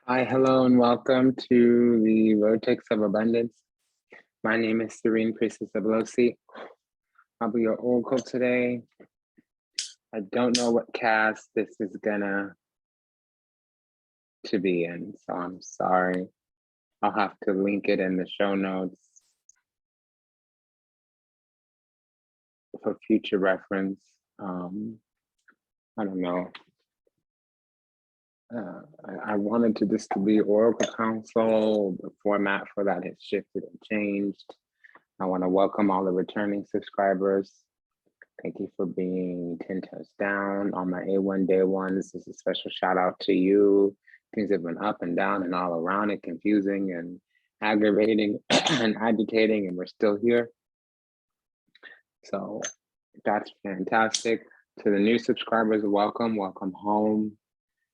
Hi, hello, and welcome to the Vertex of Abundance. My name is Serene Priestess of Losi. I'll be your oracle today. I don't know what cast this is gonna to be in, so I'm sorry. I'll have to link it in the show notes for future reference. I don't know. I wanted this to be Oracle Council. The format for that has shifted and changed. I want to welcome all the returning subscribers. Thank you for being 10 toes down on my A1 day ones. This is a special shout out to you. Things have been up and down and all around and confusing and aggravating and agitating, and we're still here. So that's fantastic. To the new subscribers, welcome home.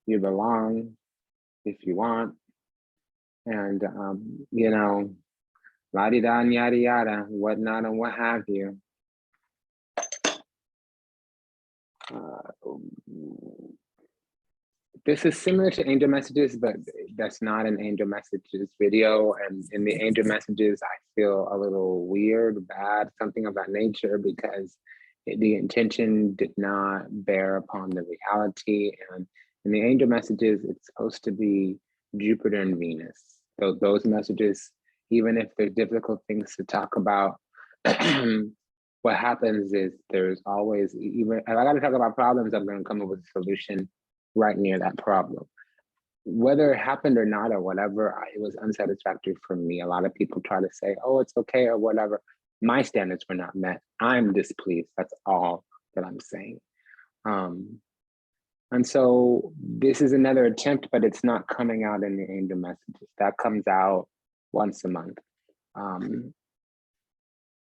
You belong if you want. And, you know, la-di-da and yada yada, whatnot and what have you. This is similar to angel messages, but that's not an angel messages video. And in the angel messages, I feel a little weird, bad, something of that nature, because the intention did not bear upon the reality. And in the angel messages, it's supposed to be Jupiter and Venus. So those messages, even if they're difficult things to talk about, what happens is there's always, even if I got to talk about problems, I'm going to come up with a solution right near that problem. Whether it happened or not or whatever, it was unsatisfactory for me. A lot of people try to say, oh, it's okay or whatever. My standards were not met. I'm displeased. That's all that I'm saying. And so this is another attempt, but it's not coming out in the angel messages. That comes out once a month.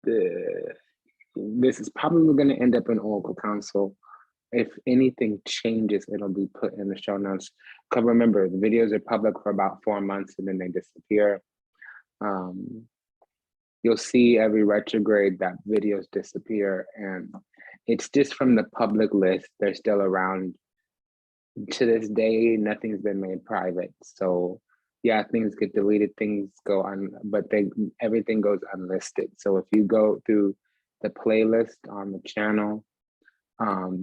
This is probably going to end up in Oracle Council. If anything changes, it'll be put in the show notes. Because remember, the videos are public for about 4 months and then they disappear. You'll see every retrograde that videos disappear, and it's just from the public list. They're still around. To this day, nothing's been made private. So yeah, things get deleted, things go on, but everything goes unlisted. So if you go through the playlist on the channel,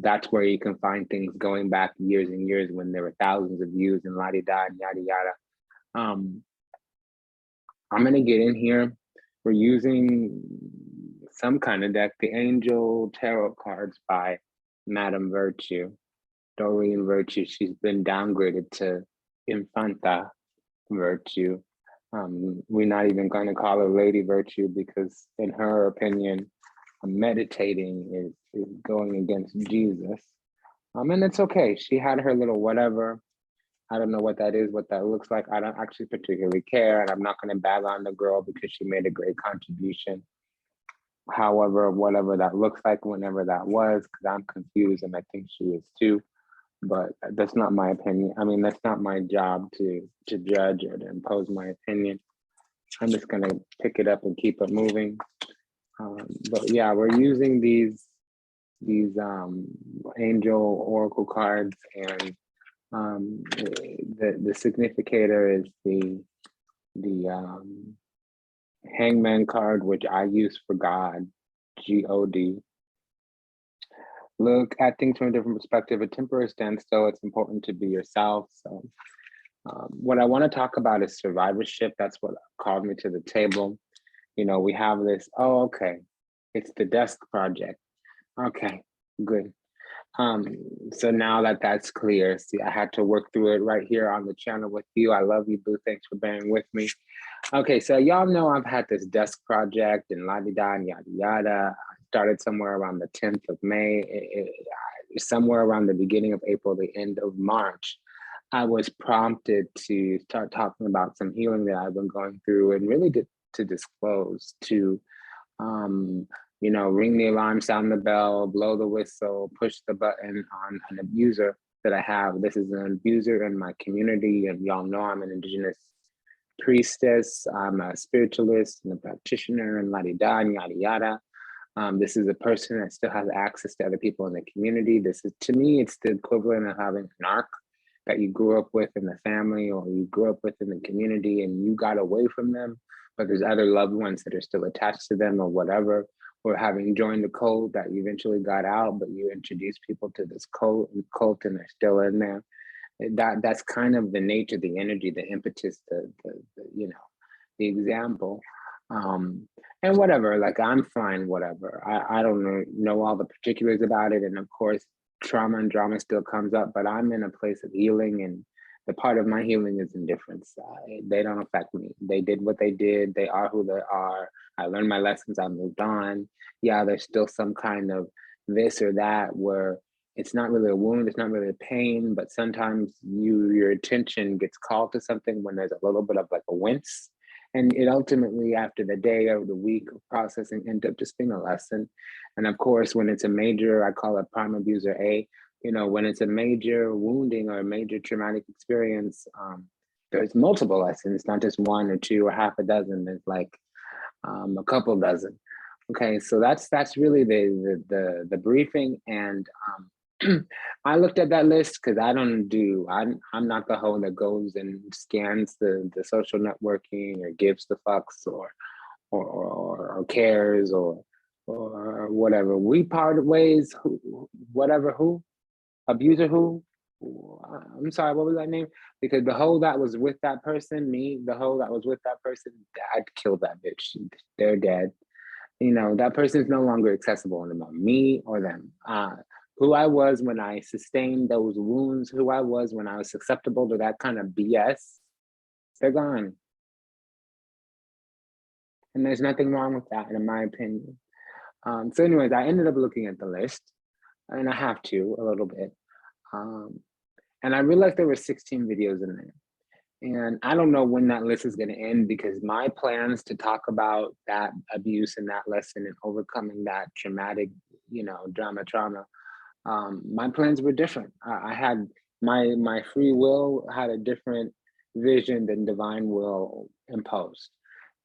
that's where you can find things going back years and years when there were thousands of views and la-di-da and yada yada. I'm gonna get in here. We're using some kind of deck, the Angel Tarot cards by Madame Virtue, Doreen Virtue. She's been downgraded to Infanta Virtue. We're not even gonna call her Lady Virtue because in her opinion, meditating is going against Jesus. And it's okay. She had her little whatever. I don't know what that is, what that looks like. I don't actually particularly care, and I'm not going to bag on the girl because she made a great contribution. However, whatever that looks like, whenever that was, because I'm confused and I think she is too. But that's not my opinion. I mean, that's not my job to judge or to impose my opinion. I'm just going to pick it up and keep it moving. But yeah, we're using these angel oracle cards, and the significator is the hangman card, which I use for God, G-O-D. Look at things from a different perspective. A temporary standstill. It's important to be yourself. So what I want to talk about is survivorship. That's what called me to the table. You know, we have this, oh, okay, it's the desk project. Okay, good. So now that that's clear, see, I had to work through it right here on the channel with you. I love you, boo. Thanks for bearing with me. Okay, so y'all know I've had this desk project and la-di-da and yada yada. I started somewhere around the 10th of May, somewhere around the beginning of April, the end of March. I was prompted to start talking about some healing that I've been going through, and really to disclose, to you know, ring the alarm, sound the bell, blow the whistle, push the button on an abuser that I have. This is an abuser in my community, and y'all know I'm an indigenous priestess. I'm a spiritualist and a practitioner, and la-di-da and yada yada. This is a person that still has access to other people in the community. This is, to me, it's the equivalent of having an arc that you grew up with in the family or you grew up with in the community and you got away from them, but there's other loved ones that are still attached to them or whatever, or having joined the cult that you eventually got out, but you introduce people to this cult and they're still in there. That's kind of the nature, the energy, the impetus, the you know, the example. And whatever, like I'm fine, whatever. I don't know all the particulars about it. And of course, trauma and drama still comes up, but I'm in a place of healing, and the part of my healing is indifference. They don't affect me. They did what they did. They are who they are. I learned my lessons. I moved on. Yeah, there's still some kind of this or that where it's not really a wound, it's not really a pain, but sometimes your attention gets called to something when there's a little bit of like a wince. And it ultimately, after the day or the week of processing, ends up just being a lesson. And of course, when it's a major, I call it prime abuser A, you know, when it's a major wounding or a major traumatic experience, there's multiple lessons, not just one or two or half a dozen. There's like a couple dozen. Okay, so that's really the briefing. And I looked at that list because I'm not the hoe that goes and scans the social networking or gives the fucks or cares or whatever. We parted ways, who abuser who. I'm sorry, what was that name? Because the hoe that was with that person, the hoe that was with that person, I'd kill that bitch. They're dead. You know, that person's no longer accessible anymore, me or them. Who I was when I sustained those wounds, who I was when I was susceptible to that kind of BS, they're gone. And there's nothing wrong with that, in my opinion. So anyways, I ended up looking at the list, and I have to a little bit. And I realized there were 16 videos in there. And I don't know when that list is going to end, because my plans to talk about that abuse and that lesson and overcoming that traumatic, you know, trauma, my plans were different. I had my free will had a different vision than divine will imposed.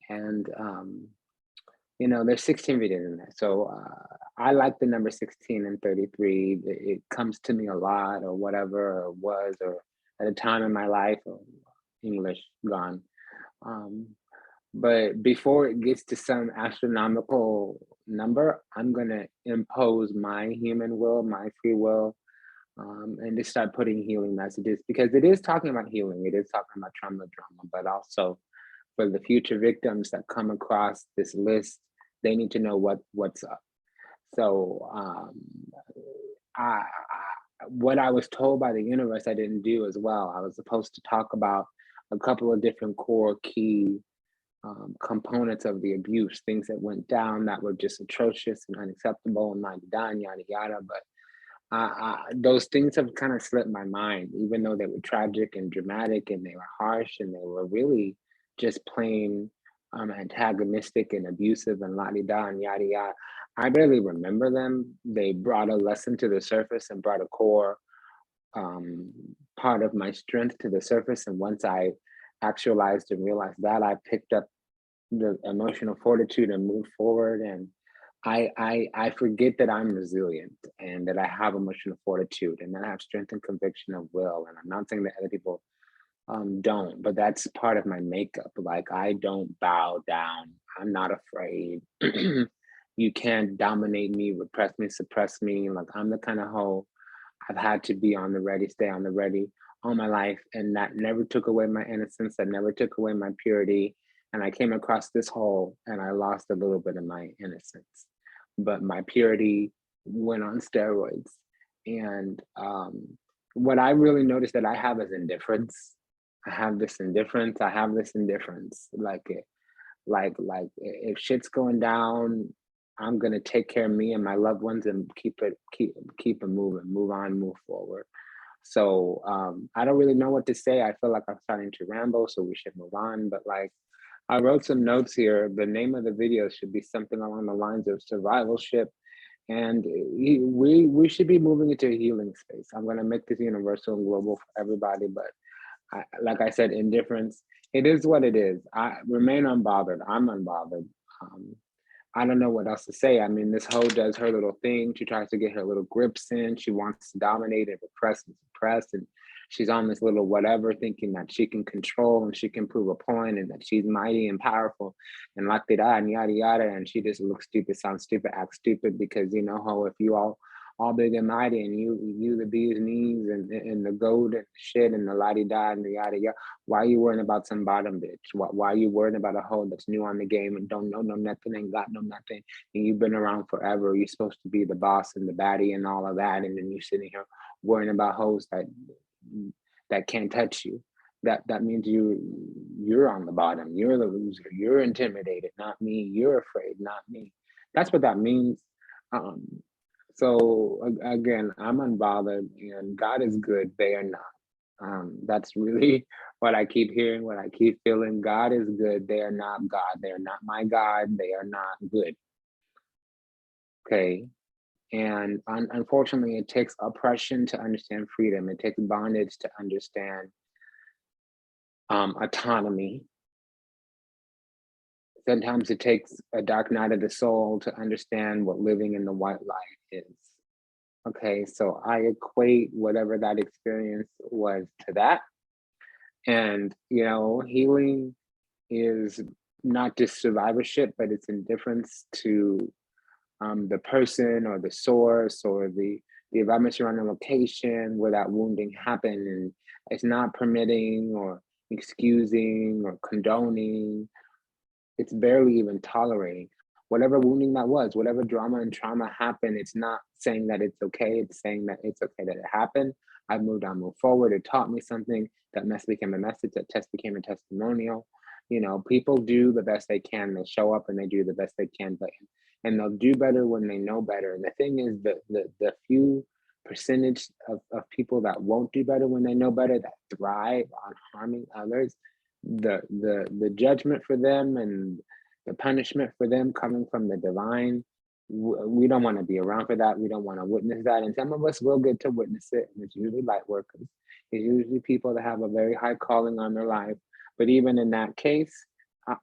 And, you know, there's 16 videos in there. So I like the number 16 and 33. It comes to me a lot, or whatever, or was, or at a time in my life, or English gone. But before it gets to some astronomical number, I'm gonna impose my human will, my free will, and just start putting healing messages, because it is talking about healing, it is talking about trauma, but also for the future victims that come across this list, they need to know what's up. So what I was told by the universe I didn't do as well. I was supposed to talk about a couple of different core key components of the abuse, things that went down that were just atrocious and unacceptable and yada yada. But those things have kind of slipped my mind, even though they were tragic and dramatic and they were harsh and they were really just plain antagonistic and abusive and la-di-da and yada yada. I barely remember them. They brought a lesson to the surface and brought a core part of my strength to the surface. And once I actualized and realized that, I picked up the emotional fortitude and moved forward. And I forget that I'm resilient and that I have emotional fortitude and that I have strength and conviction of will. And I'm not saying that other people don't, but that's part of my makeup. Like, I don't bow down. I'm not afraid. You can't dominate me, repress me, suppress me. Like, I'm the kind of hoe I've had to be on the ready, stay on the ready all my life. And that never took away my innocence. That never took away my purity. And I came across this hole and I lost a little bit of my innocence, but my purity went on steroids. And what I really noticed that I have is indifference. I have this indifference. Like if shit's going down, I'm gonna take care of me and my loved ones and keep it moving, move on, move forward. So I don't really know what to say. I feel like I'm starting to ramble, so we should move on. But like, I wrote some notes here. The name of the video should be something along the lines of survivorship. And we should be moving into a healing space. I'm gonna make this universal and global for everybody, but like I said, indifference, it is what it is. I remain unbothered. I'm unbothered. I don't know what else to say. I mean, this hoe does her little thing. She tries to get her little grips in. She wants to dominate and repress and suppress. And she's on this little whatever, thinking that she can control and she can prove a point and that she's mighty and powerful and like that and yada yada. And she just looks stupid, sounds stupid, acts stupid because you know how if you all big and mighty and you the bee's knees and the gold and shit and the la-di-da and the yada yada. Why are you worrying about some bottom bitch? Why are you worrying about a hoe that's new on the game and don't know no nothing, ain't got no nothing, and you've been around forever? You're supposed to be the boss and the baddie and all of that, and then you're sitting here worrying about hoes that can't touch you. That means you're on the bottom. You're the loser. You're intimidated, not me. You're afraid, not me. That's what that means. So again, I'm unbothered, and God is good. They are not. That's really what I keep hearing, what I keep feeling. God is good. They are not God. They are not my God. They are not good. Okay. And unfortunately, it takes oppression to understand freedom. It takes bondage to understand autonomy. Sometimes it takes a dark night of the soul to understand what living in the white light is. Okay, so I equate whatever that experience was to that. And, you know, healing is not just survivorship, but it's indifference to the person or the source or the environment surrounding location where that wounding happened. And it's not permitting or excusing or condoning. It's barely even tolerating. Whatever wounding that was, whatever drama and trauma happened, it's not saying that it's okay. It's saying that it's okay that it happened. I've moved on, moved forward. It taught me something. That mess became a message. That test became a testimonial. You know, people do the best they can. They show up and they do the best they can, and they'll do better when they know better. And the thing is, the few percentage of people that won't do better when they know better, that thrive on harming others, the judgment for them and the punishment for them coming from the divine, we don't want to be around for that. We don't want to witness that. And some of us will get to witness it. And it's usually light workers. It's usually people that have a very high calling on their life. But even in that case,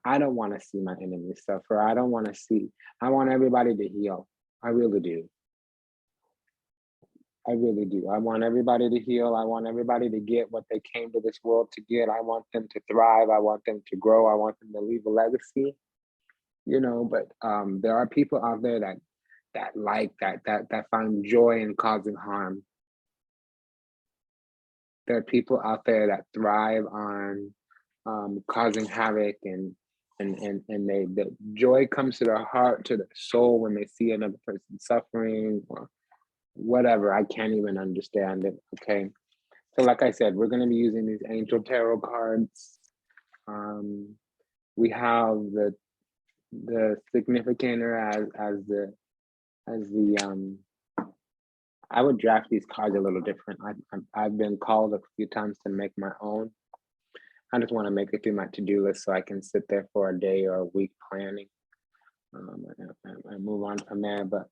I don't want to see my enemies suffer. I don't want to see, I want everybody to heal. I really do. I really do. I want everybody to heal. I want everybody to get what they came to this world to get. I want them to thrive. I want them to grow. I want them to leave a legacy. You know, but there are people out there that find joy in causing harm. There are people out there that thrive on causing havoc, and the joy comes to their heart, to their soul when they see another person suffering or whatever. I can't even understand it. Okay, so like I said, we're going to be using these angel tarot cards. We have the significator as the I would draft these cards a little different. I've been called a few times to make my own. I just want to make it through my to-do list so I can sit there for a day or a week planning and move on from there. But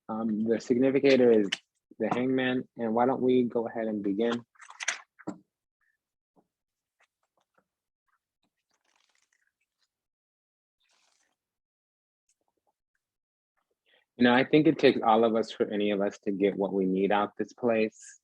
the significator is the Hangman, and why don't we go ahead and begin? You know, I think it takes all of us, for any of us, to get what we need out this place.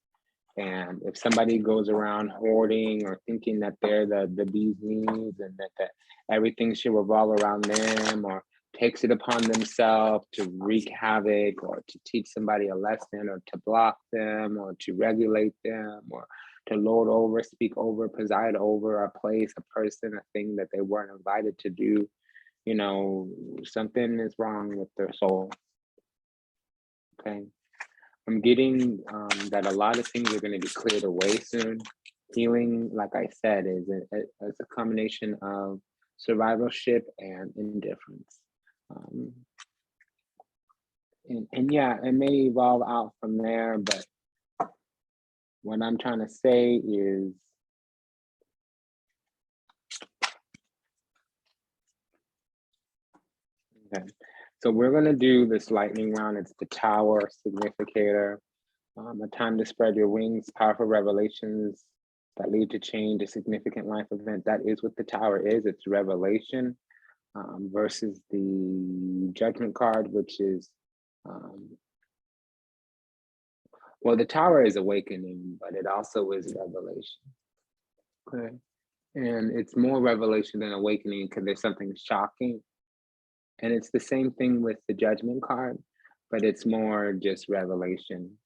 And if somebody goes around hoarding or thinking that they're the bee's knees and that everything should revolve around them, or takes it upon themselves to wreak havoc or to teach somebody a lesson or to block them or to regulate them or to lord over, speak over, preside over a place, a person, a thing that they weren't invited to do, you know, something is wrong with their soul. Okay. I'm getting that a lot of things are going to be cleared away soon. Healing, like I said, is a combination of survivorship and indifference. And yeah, it may evolve out from there, but what I'm trying to say is okay. So we're going to do this lightning round. It's the Tower significator. A time to spread your wings, powerful revelations that lead to change, a significant life event. That is what the Tower is. It's revelation versus the Judgment card, which is Well, the Tower is awakening, but it also is revelation. Okay. And it's more revelation than awakening because there's something shocking. And it's the same thing with the Judgment card, but it's more just revelation.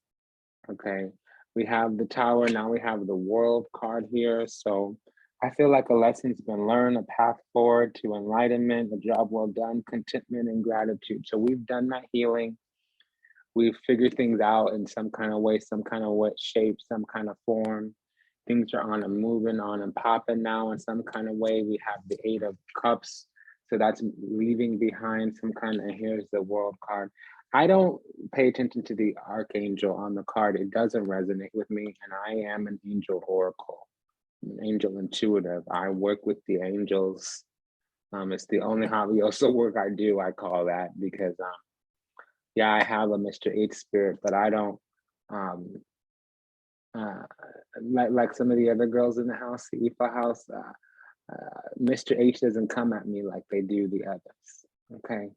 Okay. We have the Tower, now we have the World card here. So I feel like a lesson's been learned, a path forward to enlightenment, a job well done, contentment and gratitude. So we've done that healing. We've figured things out in some kind of way, some kind of shape, some kind of form. Things are on and moving on and popping now in some kind of way. We have the 8 of Cups. So that's leaving behind some kind of, here's the World card. I don't pay attention to the archangel on the card. It doesn't resonate with me. And I am an angel oracle, an angel intuitive. I work with the angels. It's the only Haviosa work I do, I call that, because yeah, I have a Mr. H spirit, but I don't, like some of the other girls in the house, the Ifa house, Mr. H doesn't come at me like they do the others, okay?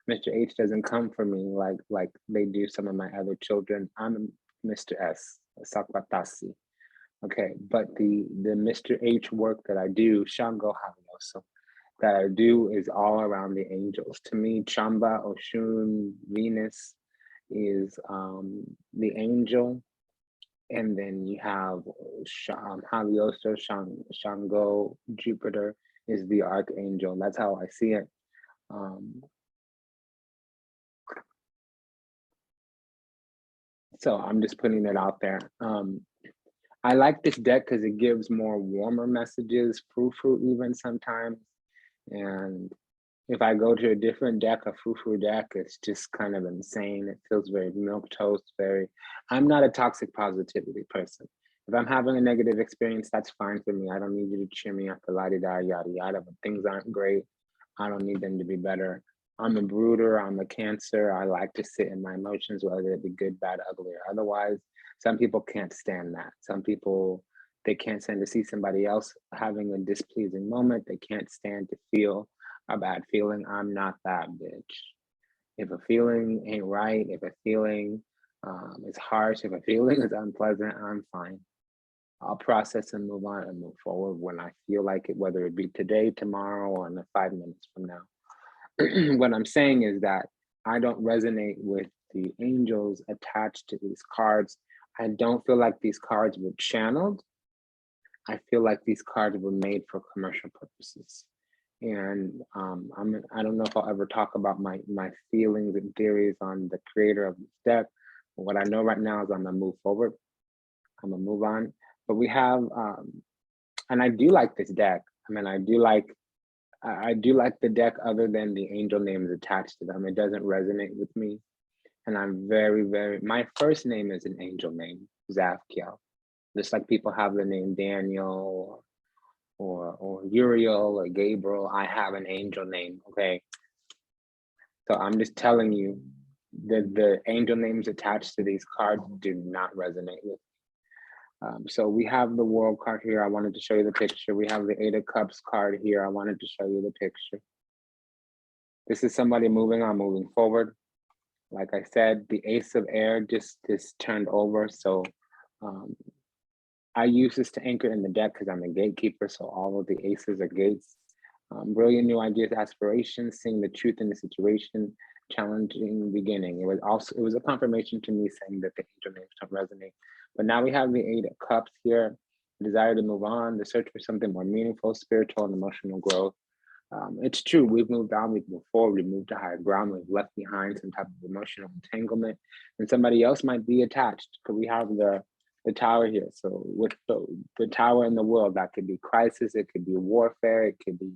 Mr. H doesn't come for me like they do some of my other children. I'm Mr. S, Sakwatasi, okay? But the Mr. H work that I do, Shango Haviosa, that I do is all around the angels. To me, Chamba, Oshun, Venus is the angel. And then you have Haviosa, Shango, Jupiter is the archangel. That's how I see it. So I'm just putting it out there. I like this deck because it gives more warmer messages, frou-frou even sometimes. And if I go to a different deck, a frou-frou deck, it's just kind of insane. It feels very milquetoast, I'm not a toxic positivity person. If I'm having a negative experience, that's fine for me. I don't need you to cheer me up, la-di-da, yada, yada. But things aren't great, I don't need them to be better. I'm a brooder, I'm a Cancer. I like to sit in my emotions, whether it be good, bad, ugly, or otherwise. Some people can't stand that. Some people, they can't stand to see somebody else having a displeasing moment. They can't stand to feel a bad feeling. I'm not that bitch. If a feeling ain't right, if a feeling is harsh, if a feeling is unpleasant, I'm fine. I'll process and move on and move forward when I feel like it, whether it be today, tomorrow, or in 5 minutes from now. What I'm saying is that I don't resonate with the angels attached to these cards. I don't feel like these cards were channeled. I feel like these cards were made for commercial purposes. And I don't know if I'll ever talk about my feelings and theories on the creator of this deck. But what I know right now is I'm gonna move forward. I'm gonna move on. But we have, and I do like this deck. I mean, I do like the deck other than the angel names attached to them. It doesn't resonate with me. And I'm my first name is an angel name, Zafkiel. Just like people have the name Daniel or Uriel or Gabriel, I have an angel name, okay? So I'm just telling you that the angel names attached to these cards do not resonate with me. So we have the World card here. I wanted to show you the picture. We have the 8 of Cups card here. I wanted to show you the picture. This is somebody moving on, moving forward. Like I said, the Ace of Air just turned over. So I use this to anchor in the deck because I'm a gatekeeper, so all of the aces are gates. Brilliant new ideas, aspirations, seeing the truth in the situation, challenging beginning. It was a confirmation to me saying that the angel names don't resonate. But now we have the 8 of Cups here, the desire to move on, the search for something more meaningful, spiritual and emotional growth. It's true, we've moved on, we've moved forward, we've moved to higher ground, we've left behind some type of emotional entanglement, and somebody else might be attached. Because we have the Tower here. So with the Tower in the world, that could be crisis, it could be warfare, it could be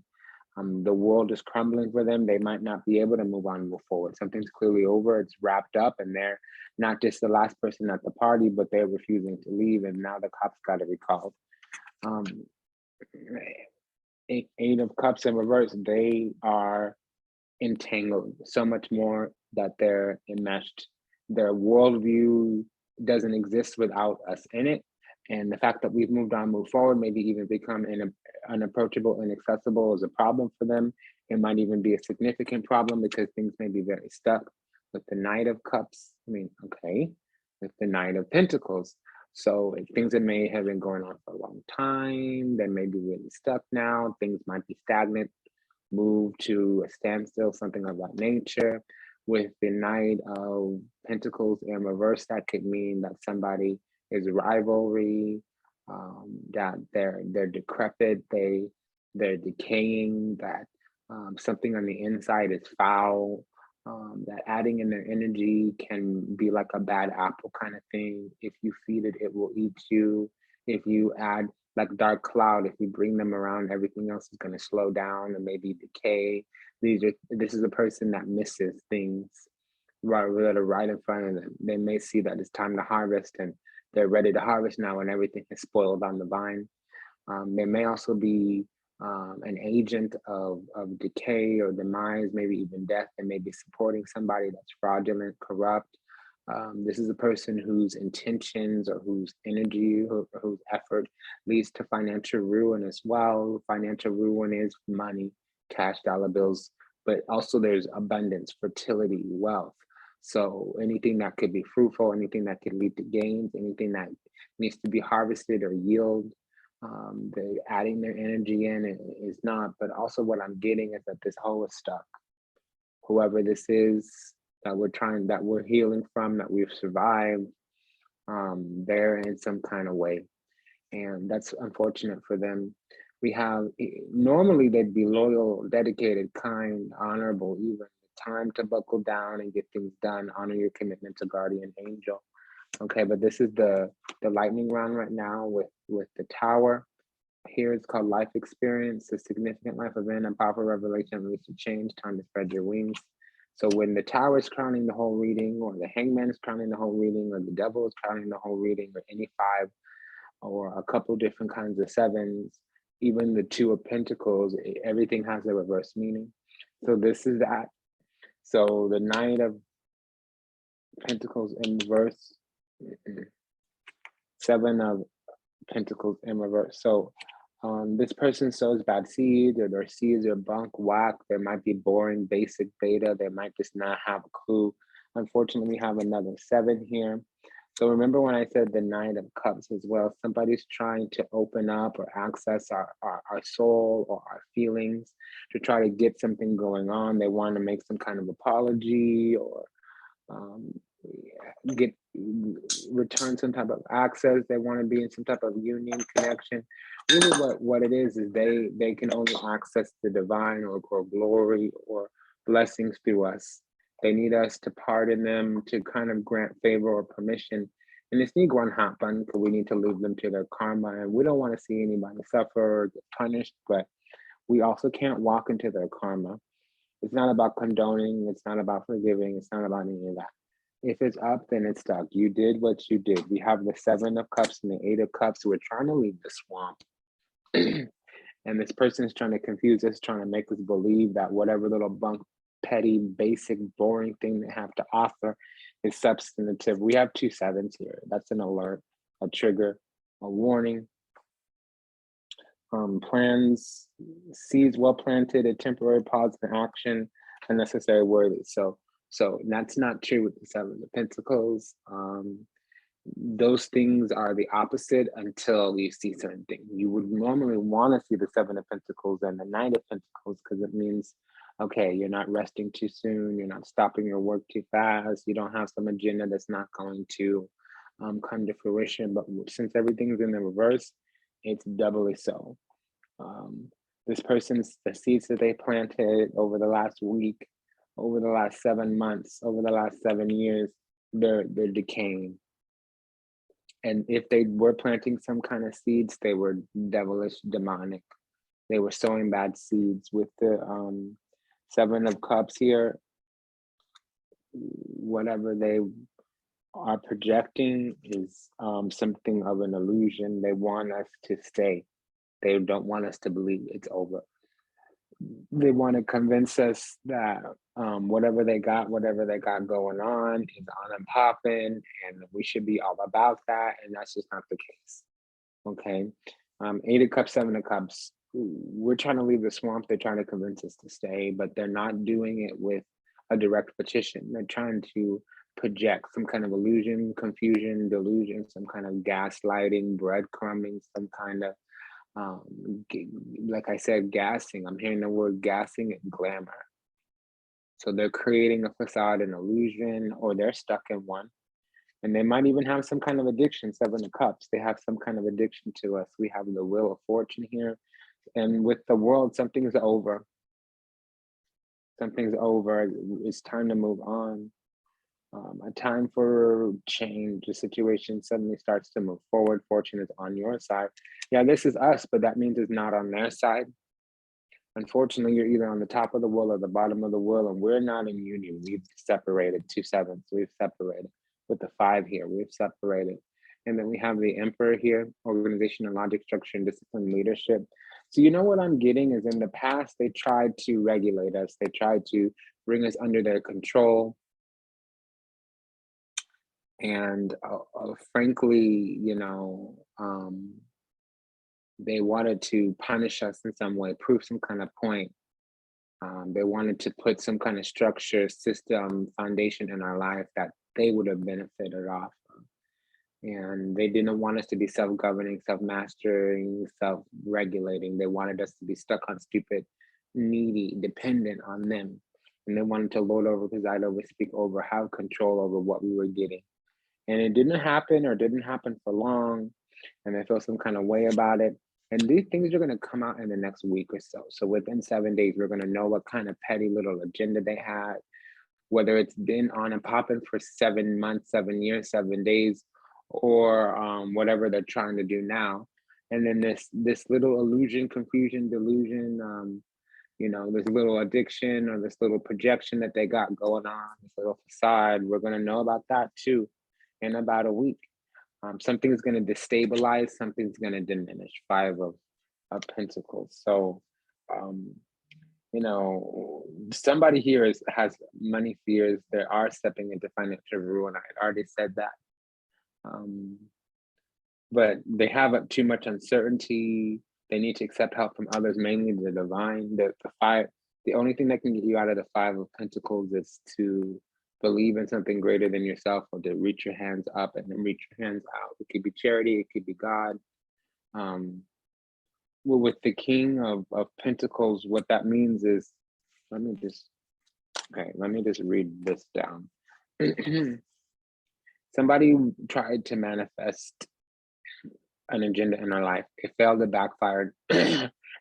the world is crumbling for them. They might not be able to move on and move forward. Something's clearly over, it's wrapped up, and they're not just the last person at the party, but they're refusing to leave, and now the cops got to be called. 8 of Cups in reverse, they are entangled so much more that they're enmeshed. Their worldview doesn't exist without us in it. And the fact that we've moved on, moved forward, maybe even become unapproachable, inaccessible is a problem for them. It might even be a significant problem because things may be very stuck. With the Knight of Cups, I mean, okay, with the Knight of Pentacles. So things that may have been going on for a long time, they may be really stuck now, things might be stagnant, move to a standstill, something of that nature. With the Knight of Pentacles in reverse, that could mean that somebody is rivalry, that they're decrepit, they're decaying, that something on the inside is foul, that adding in their energy can be like a bad apple kind of thing. If you feed it, it will eat you. If you add like dark cloud, if you bring them around, everything else is going to slow down and maybe decay. This is a person that misses things that are right in front of them. They may see that it's time to harvest and they're ready to harvest now and everything is spoiled on the vine. They may also be an agent of decay or demise, maybe even death. They may be supporting somebody that's fraudulent, corrupt. This is a person whose intentions or whose energy or whose effort leads to financial ruin as well. Financial ruin is money, cash, dollar bills, but also there's abundance, fertility, wealth. So anything that could be fruitful, anything that could lead to gains, anything that needs to be harvested or yield, they're adding their energy in is not. But also what I'm getting is that this hole is stuck. Whoever this is that we're healing from, that we've survived, they're in some kind of way. And that's unfortunate for them. We have, normally they'd be loyal, dedicated, kind, honorable, even. Time to buckle down and get things done, honor your commitment to guardian angel. Okay, but this is the lightning round right now with the Tower. Here it's called life experience, a significant life event, and powerful revelation, release to change, time to spread your wings. So when the Tower is crowning the whole reading, or the Hangman is crowning the whole reading, or the Devil is crowning the whole reading, or any 5 or a couple different kinds of 7s, even the 2 of Pentacles, everything has a reverse meaning. So this is that. So the Knight of Pentacles in reverse, 7 of Pentacles in reverse. So this person sows bad seeds, or their seeds are bunk, whack. There might be boring, basic beta. They might just not have a clue. Unfortunately, we have another 7 here. So remember when I said the Knight of Cups as well, somebody's trying to open up or access our soul or our feelings to try to get something going on. They want to make some kind of apology or return some type of access. They want to be in some type of union, connection. Really what it is they can only access the divine or glory or blessings through us. They need us to pardon them, to kind of grant favor or permission. And this need one happen because we need to leave them to their karma. And we don't want to see anybody suffer or get punished, but we also can't walk into their karma. It's not about condoning. It's not about forgiving. It's not about any of that. If it's up, then it's stuck. You did what you did. We have the 7 of Cups and the 8 of Cups. We're trying to leave the swamp. And this person is trying to confuse us, trying to make us believe that whatever little bunk, petty, basic, boring thing they have to offer is substantive. We have 2 7s here. That's an alert, a trigger, a warning. Plans, seeds well planted, a temporary pause in action, unnecessary worthy. So that's not true with the 7 of Pentacles. Those things are the opposite until you see certain things. You would normally want to see the 7 of Pentacles and the 9 of Pentacles because it means, okay, you're not resting too soon, you're not stopping your work too fast, you don't have some agenda that's not going to come to fruition. But since everything's in the reverse, it's doubly so. This person's, the seeds that they planted over the last week, over the last 7 months, over the last 7 years, they're decaying. And if they were planting some kind of seeds, they were devilish, demonic. They were sowing bad seeds. With the 7 of Cups here, whatever they are projecting is something of an illusion. They want us to stay. They don't want us to believe it's over. They want to convince us that whatever they got going on is on and popping, and we should be all about that, and that's just not the case. Okay, 8 of Cups, 7 of Cups. We're trying to leave the swamp. They're trying to convince us to stay, but they're not doing it with a direct petition. They're trying to project some kind of illusion, confusion, delusion, some kind of gaslighting, breadcrumbing, some kind of, like I said, gassing. I'm hearing the word gassing and glamour. So they're creating a facade, an illusion, or they're stuck in one. And they might even have some kind of addiction, Seven of Cups. They have some kind of addiction to us. We have the Wheel of Fortune here. And with the world, something's over. Something's over. It's time to move on. A time for change. The situation suddenly starts to move forward. Fortune is on your side. Yeah, this is us, but that means it's not on their side. Unfortunately, you're either on the top of the wheel or the bottom of the wheel, and we're not in union. We've separated. 2 sevens. We've separated. With the 5 here, we've separated. And then we have the Emperor here, organization and logic, structure, and discipline, leadership. So you know what I'm getting is in the past, they tried to regulate us. They tried to bring us under their control. And frankly, you know, they wanted to punish us in some way, prove some kind of point. They wanted to put some kind of structure, system, foundation in our life that they would have benefited off of. And they didn't want us to be self-governing, self-mastering, self-regulating. They wanted us to be stuck on stupid, needy, dependent on them. And they wanted to lord over, preside over, speak over, have control over what we were getting. And it didn't happen, or didn't happen for long. And they feel some kind of way about it. And these things are going to come out in the next week or so. So within 7 days, we're going to know what kind of petty little agenda they had, whether it's been on and popping for 7 months, 7 years, 7 days, or whatever they're trying to do now. And then this little illusion, confusion, delusion, you know, this little addiction or this little projection that they got going on, this little facade, we're going to know about that too in about a week. Something's going to destabilize, something's going to diminish. 5 of Pentacles. So, you know, somebody here has money fears. They are stepping into financial ruin. I had already said that. But they have too much uncertainty. They need to accept help from others, mainly the divine. The 5, the only thing that can get you out of the 5 of Pentacles is to believe in something greater than yourself, or to reach your hands up and then reach your hands out. It could be charity, it could be God. Well, with the King of Pentacles, what that means is, let me just read this down. Somebody tried to manifest an agenda in our life. It failed, it backfired.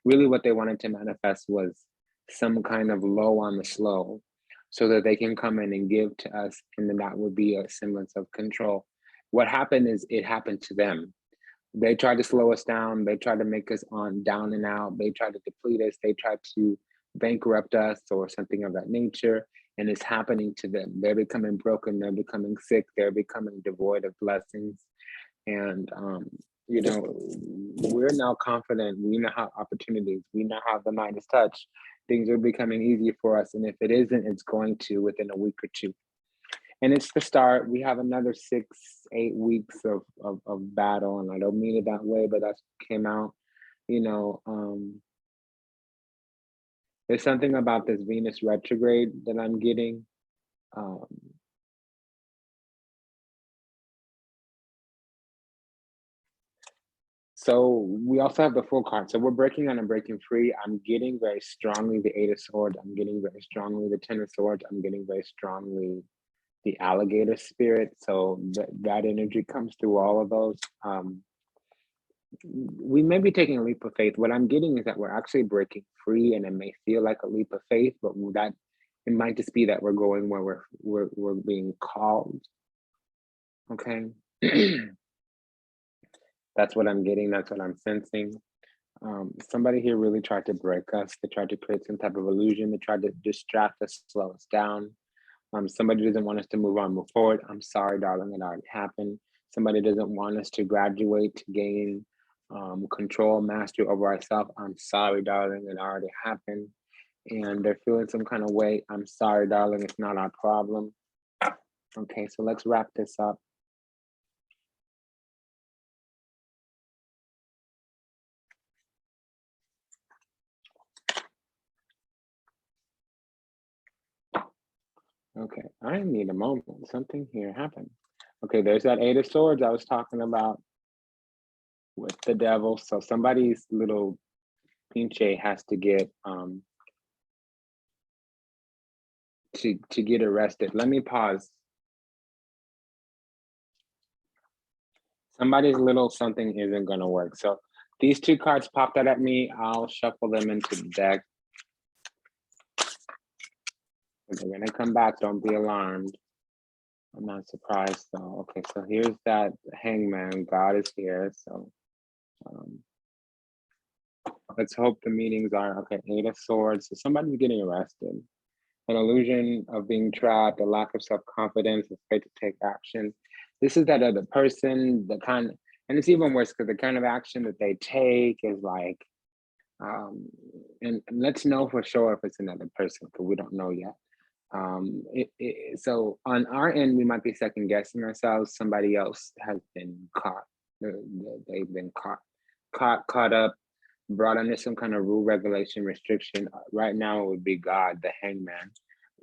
Really what they wanted to manifest was some kind of low on the slow, so that they can come in and give to us, and then that would be a semblance of control. What happened is it happened to them. They tried to slow us down. They tried to make us on down and out. They tried to deplete us. They tried to bankrupt us or something of that nature. And it's happening to them. They're becoming broken. They're becoming sick. They're becoming devoid of blessings. And, you know, we're now confident. We now have opportunities. We now have the Midas touch. Things are becoming easier for us. And if it isn't, it's going to within a week or 2. And it's the start. We have another 6-8 weeks of battle. And I don't mean it that way, but that's what came out. You know, there's something about this Venus retrograde that I'm getting. So we also have the full card. So we're breaking on and breaking free. I'm getting very strongly the 8 of Swords. I'm getting very strongly the 10 of Swords. I'm getting very strongly the alligator spirit. So that energy comes through all of those. We may be taking a leap of faith. What I'm getting is that we're actually breaking free, and it may feel like a leap of faith, but that it might just be that we're going where we're being called. Okay. That's what I'm getting. That's what I'm sensing. Somebody here really tried to break us. They tried to create some type of illusion. They tried to distract us, slow us down. Somebody doesn't want us to move on, move forward. I'm sorry, darling, it already happened. Somebody doesn't want us to graduate, to gain control, mastery over ourselves. I'm sorry, darling, it already happened. And they're feeling some kind of way. I'm sorry, darling, it's not our problem. Okay, so let's wrap this up. Okay, I need a moment. Something here happened. Okay, there's that Eight of Swords I was talking about with the devil. So somebody's little pinche has to get to get arrested. Let me pause. Somebody's little something isn't gonna work. So these two cards popped out at me. I'll shuffle them into the deck. They're gonna come back, don't be alarmed. I'm not surprised though. Okay, so here's that hangman. God is here. So let's hope the meetings are okay. Eight of Swords. So somebody's getting arrested. An illusion of being trapped, a lack of self-confidence, afraid to take action. This is that other person, the kind, and it's even worse because the kind of action that they take is like, and let's know for sure if it's another person because we don't know yet. So on our end, we might be second guessing ourselves. Somebody else has been caught. They've been caught up, brought under some kind of rule, regulation, restriction. Right now, it would be God, the hangman,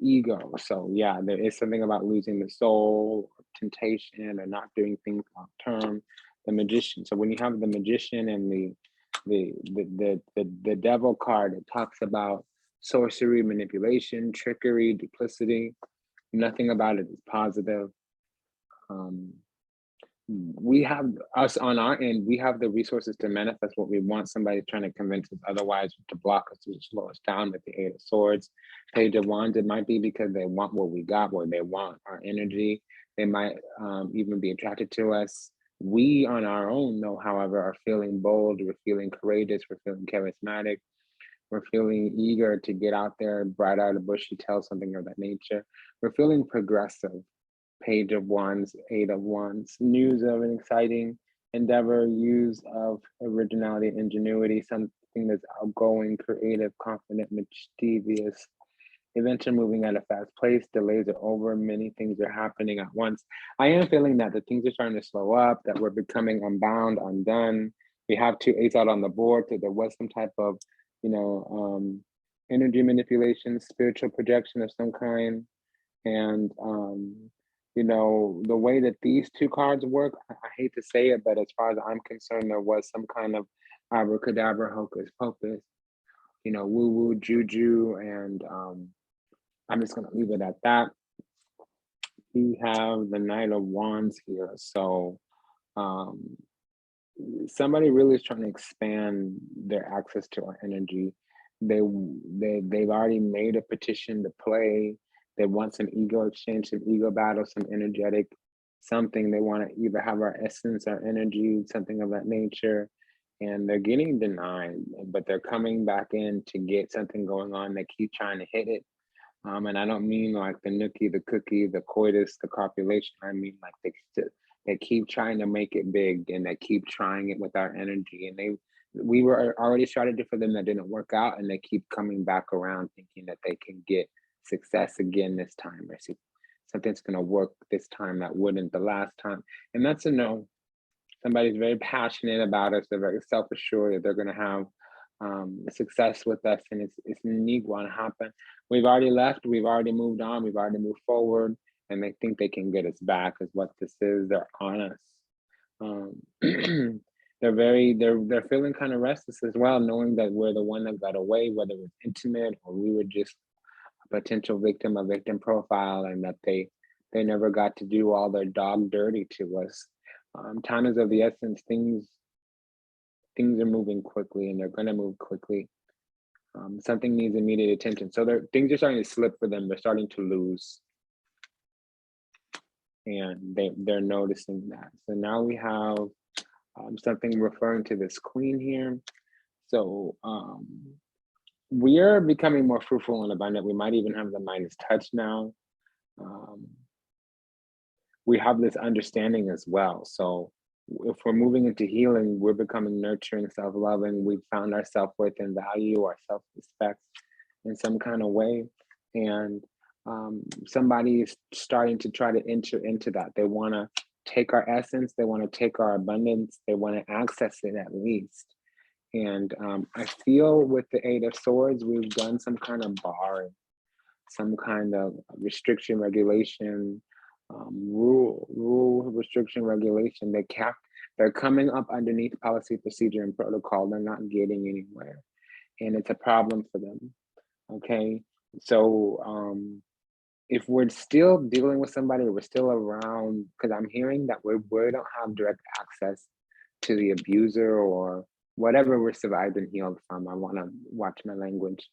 ego. So yeah, there is something about losing the soul, temptation, or not doing things long term. The magician. So when you have the magician and the devil card, it talks about sorcery, manipulation, trickery, duplicity. Nothing about it is positive. We have us on our end, we have the resources to manifest what we want. Somebody trying to convince us otherwise, to block us, to slow us down with the Eight of Swords. Page of Wands, it might be because they want what we got, or they want our energy. They might even be attracted to us. We on our own, though, however, are feeling bold, we're feeling courageous, we're feeling charismatic, we're feeling eager to get out there, bright out of the bushy tail, something of that nature. We're feeling progressive. Page of Wands, Eight of Wands, news of an exciting endeavor, use of originality, ingenuity, something that's outgoing, creative, confident, mischievous. Events are moving at a fast pace, delays are over, many things are happening at once. I am feeling that the things are starting to slow up, that we're becoming unbound, undone. We have two eights out on the board, so there was some type of, energy manipulation, spiritual projection of some kind. And the way that these two cards work, I hate to say it, but as far as I'm concerned, there was some kind of abracadabra, hocus pocus, woo woo, juju, and I'm just gonna leave it at that. We have the Knight of Wands here, so somebody really is trying to expand their access to our energy. They've already made a petition to play. They want some ego exchange, some ego battle, some energetic something. They want to either have our essence, our energy, something of that nature. And they're getting denied, but they're coming back in to get something going on. They keep trying to hit it. And I don't mean like the nookie, the cookie, the coitus, the copulation. I mean like they keep trying to make it big, and they keep trying it with our energy. And we were already started for them, that didn't work out, and they keep coming back around thinking that they can get success again this time, or see something's going to work this time that wouldn't the last time. And that's a no. Somebody's very passionate about us. They're very self-assured that they're going to have success with us, and it's unique going to happen. We've already left, we've already moved on, we've already moved forward, and they think they can get us back is what this is. They're on us. They're feeling kind of restless as well, knowing that we're the one that got away, whether it was intimate or we were just a potential victim, a victim profile, and that they never got to do all their dog dirty to us. Time is of the essence. Things are moving quickly, and they're going to move quickly. Something needs immediate attention. So things are starting to slip for them. They're starting to lose. And they're noticing that. So now we have something referring to this queen here. So we are becoming more fruitful and abundant. We might even have the Midas touch now. We have this understanding as well. So if we're moving into healing, we're becoming nurturing, self-loving. We've found our self-worth and value, our self-respect in some kind of way. And somebody is starting to try to enter into that. They want to take our essence. They want to take our abundance. They want to access it at least. And I feel with the Eight of Swords, we've done some kind of barring. some kind of restriction, regulation, rule, restriction, regulation. They're coming up underneath policy, procedure, and protocol. They're not getting anywhere, and it's a problem for them. Okay, so if we're still dealing with somebody, we're still around, because I'm hearing that we don't have direct access to the abuser or whatever we're survived and healed from. I want to watch my language.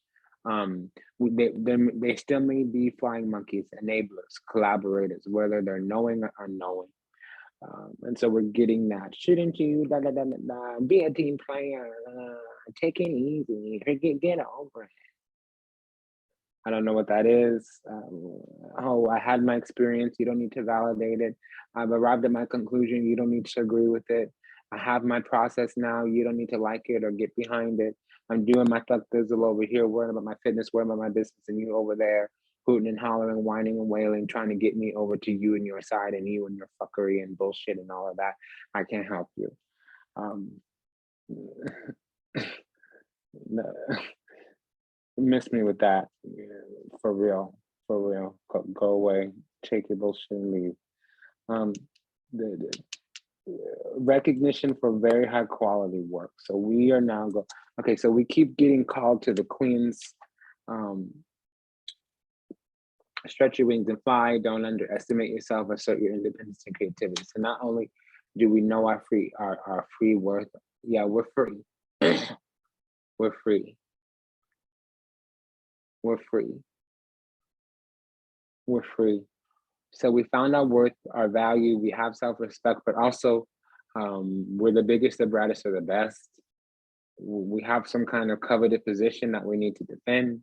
They still may be flying monkeys, enablers, collaborators, whether they're knowing or unknowing. And so we're getting that. Shouldn't you be a team player? Take it easy. Get over it. I don't know what that is. Oh, I had my experience. You don't need to validate it. I've arrived at my conclusion. You don't need to agree with it. I have my process now. You don't need to like it or get behind it. I'm doing my thug thizzle over here, worrying about my fitness, worrying about my business, and you over there hooting and hollering, whining and wailing, trying to get me over to you and your side and you and your fuckery and bullshit and all of that. I can't help you. No. Miss me with that, for real, for real. Go away, take your bullshit and leave. The recognition for very high quality work. So we are now okay, so we keep getting called to the Queen's stretch your wings and fly, don't underestimate yourself, assert your independence and creativity. So not only do we know our free worth, yeah, we're free. We're free. We're free. We're free. So we found our worth, our value, we have self-respect, but also we're the biggest, the brightest, or the best. We have some kind of coveted position that we need to defend.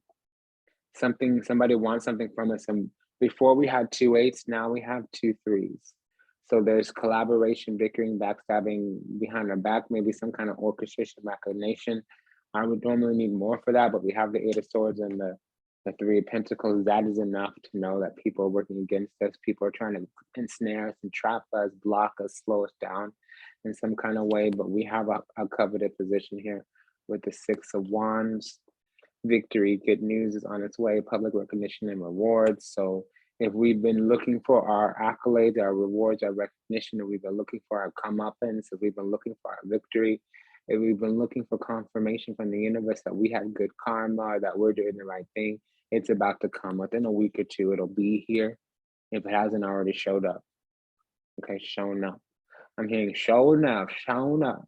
Somebody wants something from us. And before we had 2 8s, now we have 2 3s. So there's collaboration, bickering, backstabbing behind our back, maybe some kind of orchestration, machination. I would normally need more for that, but we have the 8 of Swords and the 3 of Pentacles. That is enough to know that people are working against us. People are trying to ensnare us and trap us, block us, slow us down in some kind of way. But we have a coveted position here with the 6 of Wands. Victory, good news is on its way, public recognition and rewards. So if we've been looking for our accolades, our rewards, our recognition, if we've been looking for our comeuppance, if we've been looking for our victory, if we've been looking for confirmation from the universe that we had good karma, that we're doing the right thing, it's about to come. Within a week or 2, it'll be here if it hasn't already showed up. Okay, shown up. I'm hearing shown up, shown up.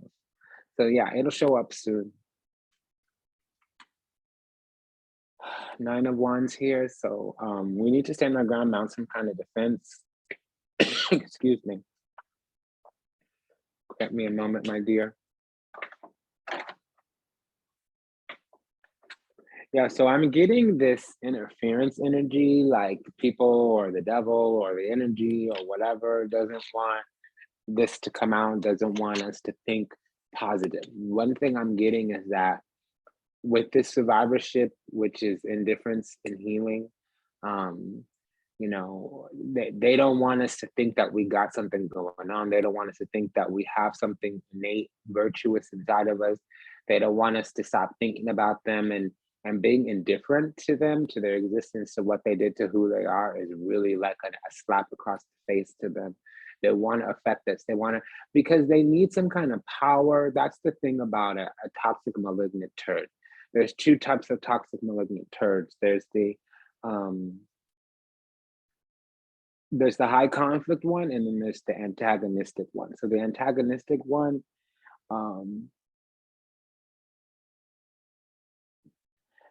So yeah, it'll show up soon. 9 of Wands here. So we need to stand our ground, mount some kind of defense. Excuse me. Get me a moment, my dear. Yeah, so I'm getting this interference energy, like people or the devil or the energy or whatever doesn't want this to come out, doesn't want us to think positive. One thing I'm getting is that with this survivorship, which is indifference and healing, you know, they don't want us to think that we got something going on. They don't want us to think that we have something innate, virtuous inside of us. They don't want us to stop thinking about them and being indifferent to them, to their existence, to what they did, to who they are, is really like a slap across the face to them. They want to affect us. They want to, because they need some kind of power. That's the thing about a toxic malignant turd. There's 2 types of toxic malignant turds. There's the high conflict one, and then there's the antagonistic one. So the antagonistic one,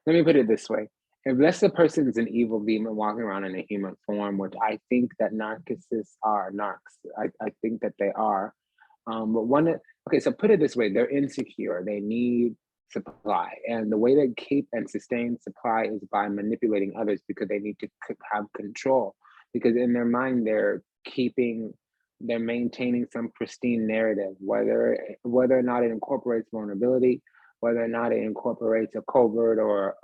let me put it this way. Unless the person is an evil demon walking around in a human form, which I think that narcissists are narcs. I think that they are. But okay, so put it this way, they're insecure. They need supply. And the way they keep and sustain supply is by manipulating others, because they need to have control. Because in their mind, they're maintaining some pristine narrative, whether or not it incorporates vulnerability, whether or not it incorporates a covert or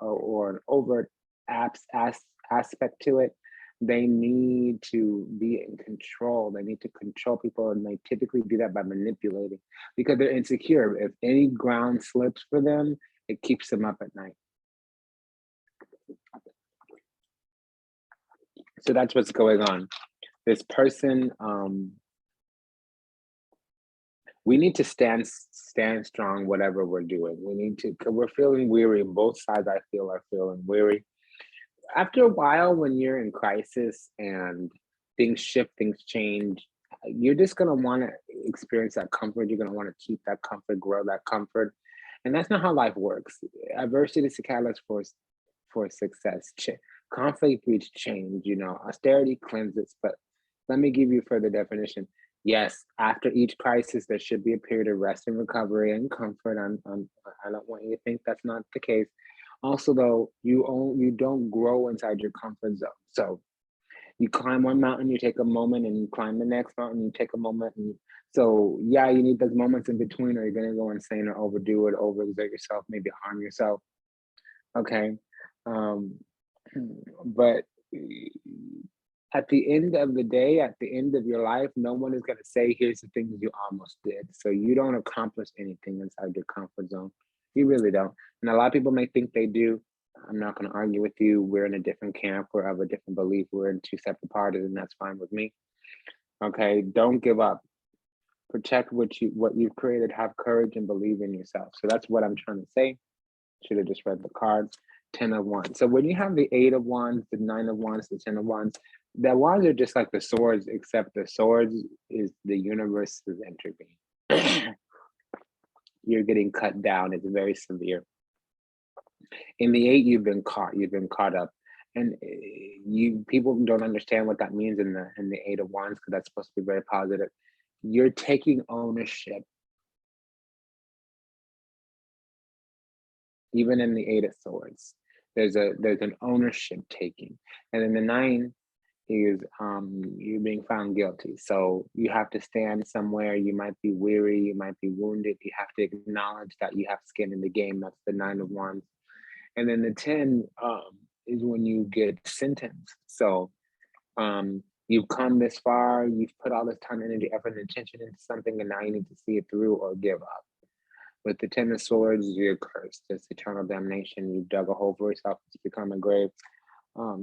an overt aspect to it. They need to be in control. They need to control people, and they typically do that by manipulating, because they're insecure. If any ground slips for them, it keeps them up at night. So that's what's going on. This person, we need to stand strong, whatever we're doing. We need to, because we're feeling weary. Both sides, I feel, are feeling weary. After a while, when you're in crisis and things shift, things change, you're just going to want to experience that comfort. You're going to want to keep that comfort, grow that comfort. And that's not how life works. Adversity is a catalyst for success. Conflict breeds change, austerity cleanses. But let me give you further definition. Yes, after each crisis, there should be a period of rest and recovery and comfort. I don't want you to think that's not the case. Also, though, you don't grow inside your comfort zone. So you climb one mountain, you take a moment, and you climb the next mountain, you take a moment. And so, yeah, you need those moments in between, or you're going to go insane or overdo it, overexert yourself, maybe harm yourself. Okay. But at the end of the day, at the end of your life, no one is going to say, here's the things you almost did. So you don't accomplish anything inside your comfort zone. You really don't. And a lot of people may think they do. I'm not going to argue with you. We're in a different camp. We're of a different belief. We're in two separate parties, and that's fine with me. Okay, don't give up. Protect what you've created. Have courage and believe in yourself. So that's what I'm trying to say. Should have just read the cards. 10 of Wands. So when you have the 8 of Wands, the 9 of Wands, the 10 of Wands, the Wands are just like the swords, except the swords is the universe is intervening. You're getting cut down. It's very severe. In the 8, you've been caught up. And people don't understand what that means in the 8 of Wands, because that's supposed to be very positive. You're taking ownership. Even in the 8 of Swords, there's an ownership taking. And then the 9 is you being found guilty. So you have to stand somewhere. You might be weary, you might be wounded. You have to acknowledge that you have skin in the game. That's the 9 of Wands. And then the 10 is when you get sentenced. So you've come this far, you've put all this time, energy, effort, and attention into something, and now you need to see it through or give up. With the 10 of Swords, you're cursed. It's eternal damnation. You dug a hole for yourself. It's become a grave.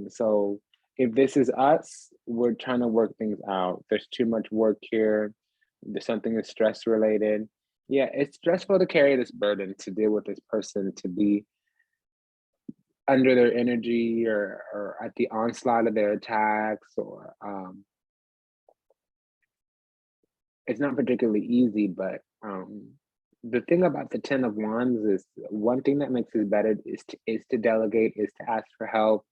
So if this is us, we're trying to work things out. There's too much work here. There's something that's stress related. Yeah, it's stressful to carry this burden, to deal with this person, to be under their energy or at the onslaught of their attacks, or it's not particularly easy, but the thing about the 10 of Wands is one thing that makes it better is to delegate, is to ask for help,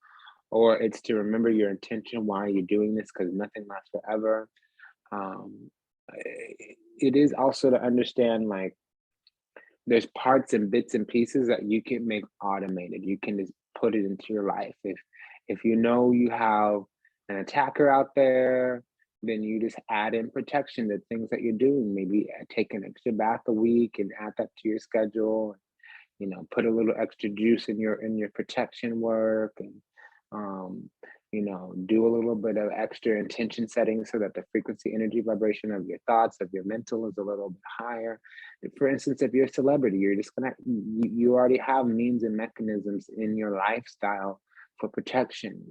or it's to remember your intention. Why are you doing this? Because nothing lasts forever. It is also to understand, like, there's parts and bits and pieces that you can make automated. You can just put it into your life. If you know you have an attacker out there, then you just add in protection to things that you're doing. Maybe take an extra bath a week and add that to your schedule. Put a little extra juice in your protection work, and do a little bit of extra intention setting so that the frequency, energy, vibration of your thoughts, of your mental, is a little bit higher. For instance, if you're a celebrity, you already have means and mechanisms in your lifestyle for protection.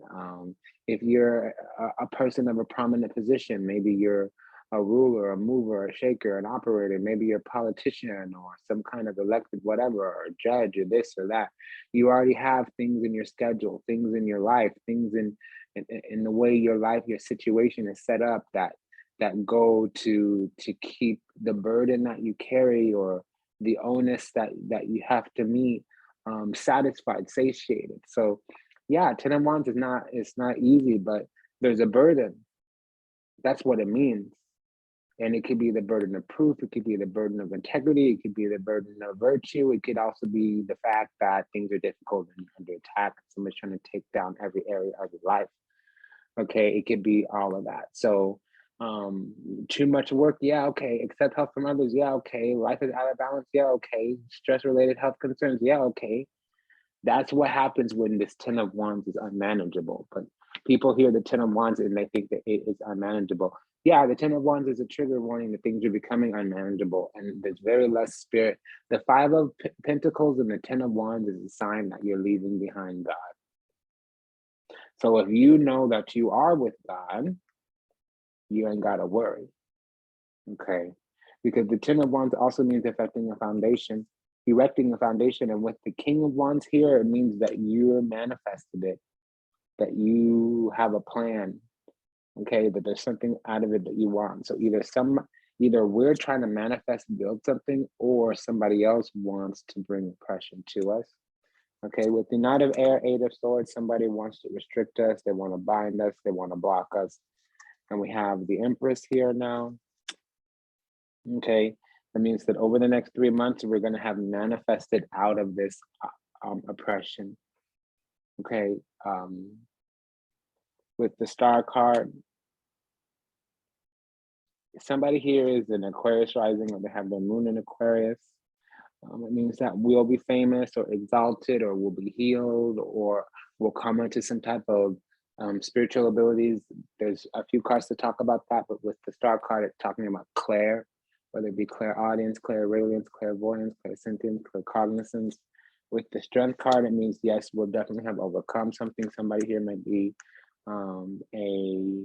If you're a person of a prominent position, maybe you're a ruler, a mover, a shaker, an operator, maybe you're a politician or some kind of elected whatever, or a judge, or this or that. You already have things in your schedule, things in your life, things in the way your life, your situation is set up that go to keep the burden that you carry, or the onus that you have to meet, satisfied, satiated. So yeah, 10 of Wands it's not easy, but there's a burden. That's what it means. And it could be the burden of proof. It could be the burden of integrity. It could be the burden of virtue. It could also be the fact that things are difficult and under attack. Somebody's trying to take down every area of your life. Okay, it could be all of that. So too much work, yeah, okay. Accept help from others, yeah, okay. Life is out of balance, yeah, okay. Stress-related health concerns, yeah, okay. That's what happens when this 10 of Wands is unmanageable. But people hear the 10 of Wands and they think that it is unmanageable. Yeah, the 10 of Wands is a trigger warning that things are becoming unmanageable, and there's very less spirit. The 5 of Pentacles and the 10 of Wands is a sign that you're leaving behind God. So if you know that you are with God, you ain't gotta worry, okay? Because the Ten of Wands also means affecting a foundation, erecting a foundation. And with the King of Wands here, it means that you're manifested it, that you have a plan, okay? That there's something out of it that you want. So either we're trying to manifest, build something, or somebody else wants to bring oppression to us. Okay, with the Knight of Air, Eight of Swords, somebody wants to restrict us, they want to bind us, they want to block us. And we have the Empress here now. Okay, that means that over the next 3 months, we're going to have manifested out of this oppression. Okay, with the Star card, somebody here is an Aquarius rising, or they have their moon in Aquarius. It means that we'll be famous or exalted, or we'll be healed, or we'll come into some type of spiritual abilities. There's a few cards to talk about that, but with the Star card, it's talking about clair, whether it be clairaudience, clairradiance, clairvoyance, clairsentience, claircognizance. With the Strength card, it means, yes, we'll definitely have overcome something. Somebody here might be a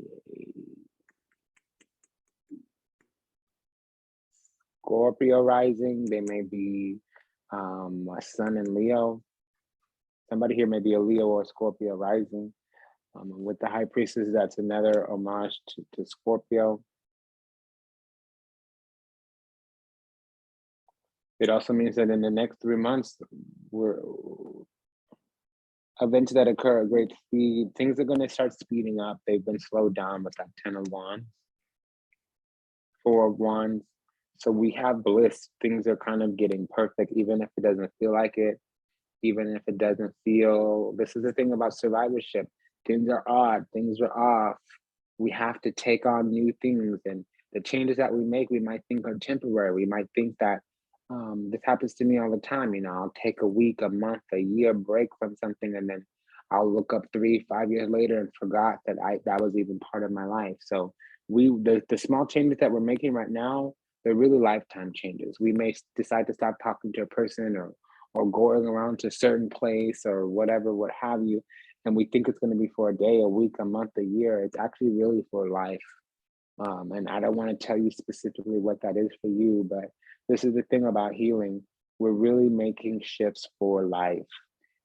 Scorpio rising, they may be a Sun in Leo. Somebody here may be a Leo or Scorpio rising. With the High Priestess, that's another homage to Scorpio. It also means that in the next 3 months, events that occur at great speed, things are going to start speeding up. They've been slowed down with that 10 of Wands, 4 of Wands. So we have bliss. Things are kind of getting perfect, even if it doesn't feel like it, even if it doesn't feel, this is the thing about survivorship. Things are odd, things are off. We have to take on new things, and the changes that we make, we might think are temporary. We might think that this happens to me all the time. You know, I'll take a week, a month, a year break from something, and then I'll look up 3, 5 years later and forgot that that was even part of my life. So the small changes that we're making right now, they're really lifetime changes. We may decide to stop talking to a person, or going around to a certain place, or whatever, what have you, and we think it's going to be for a day, a week, a month, a year. It's actually really for life. And I don't want to tell you specifically what that is for you, but this is the thing about healing. We're really making shifts for life.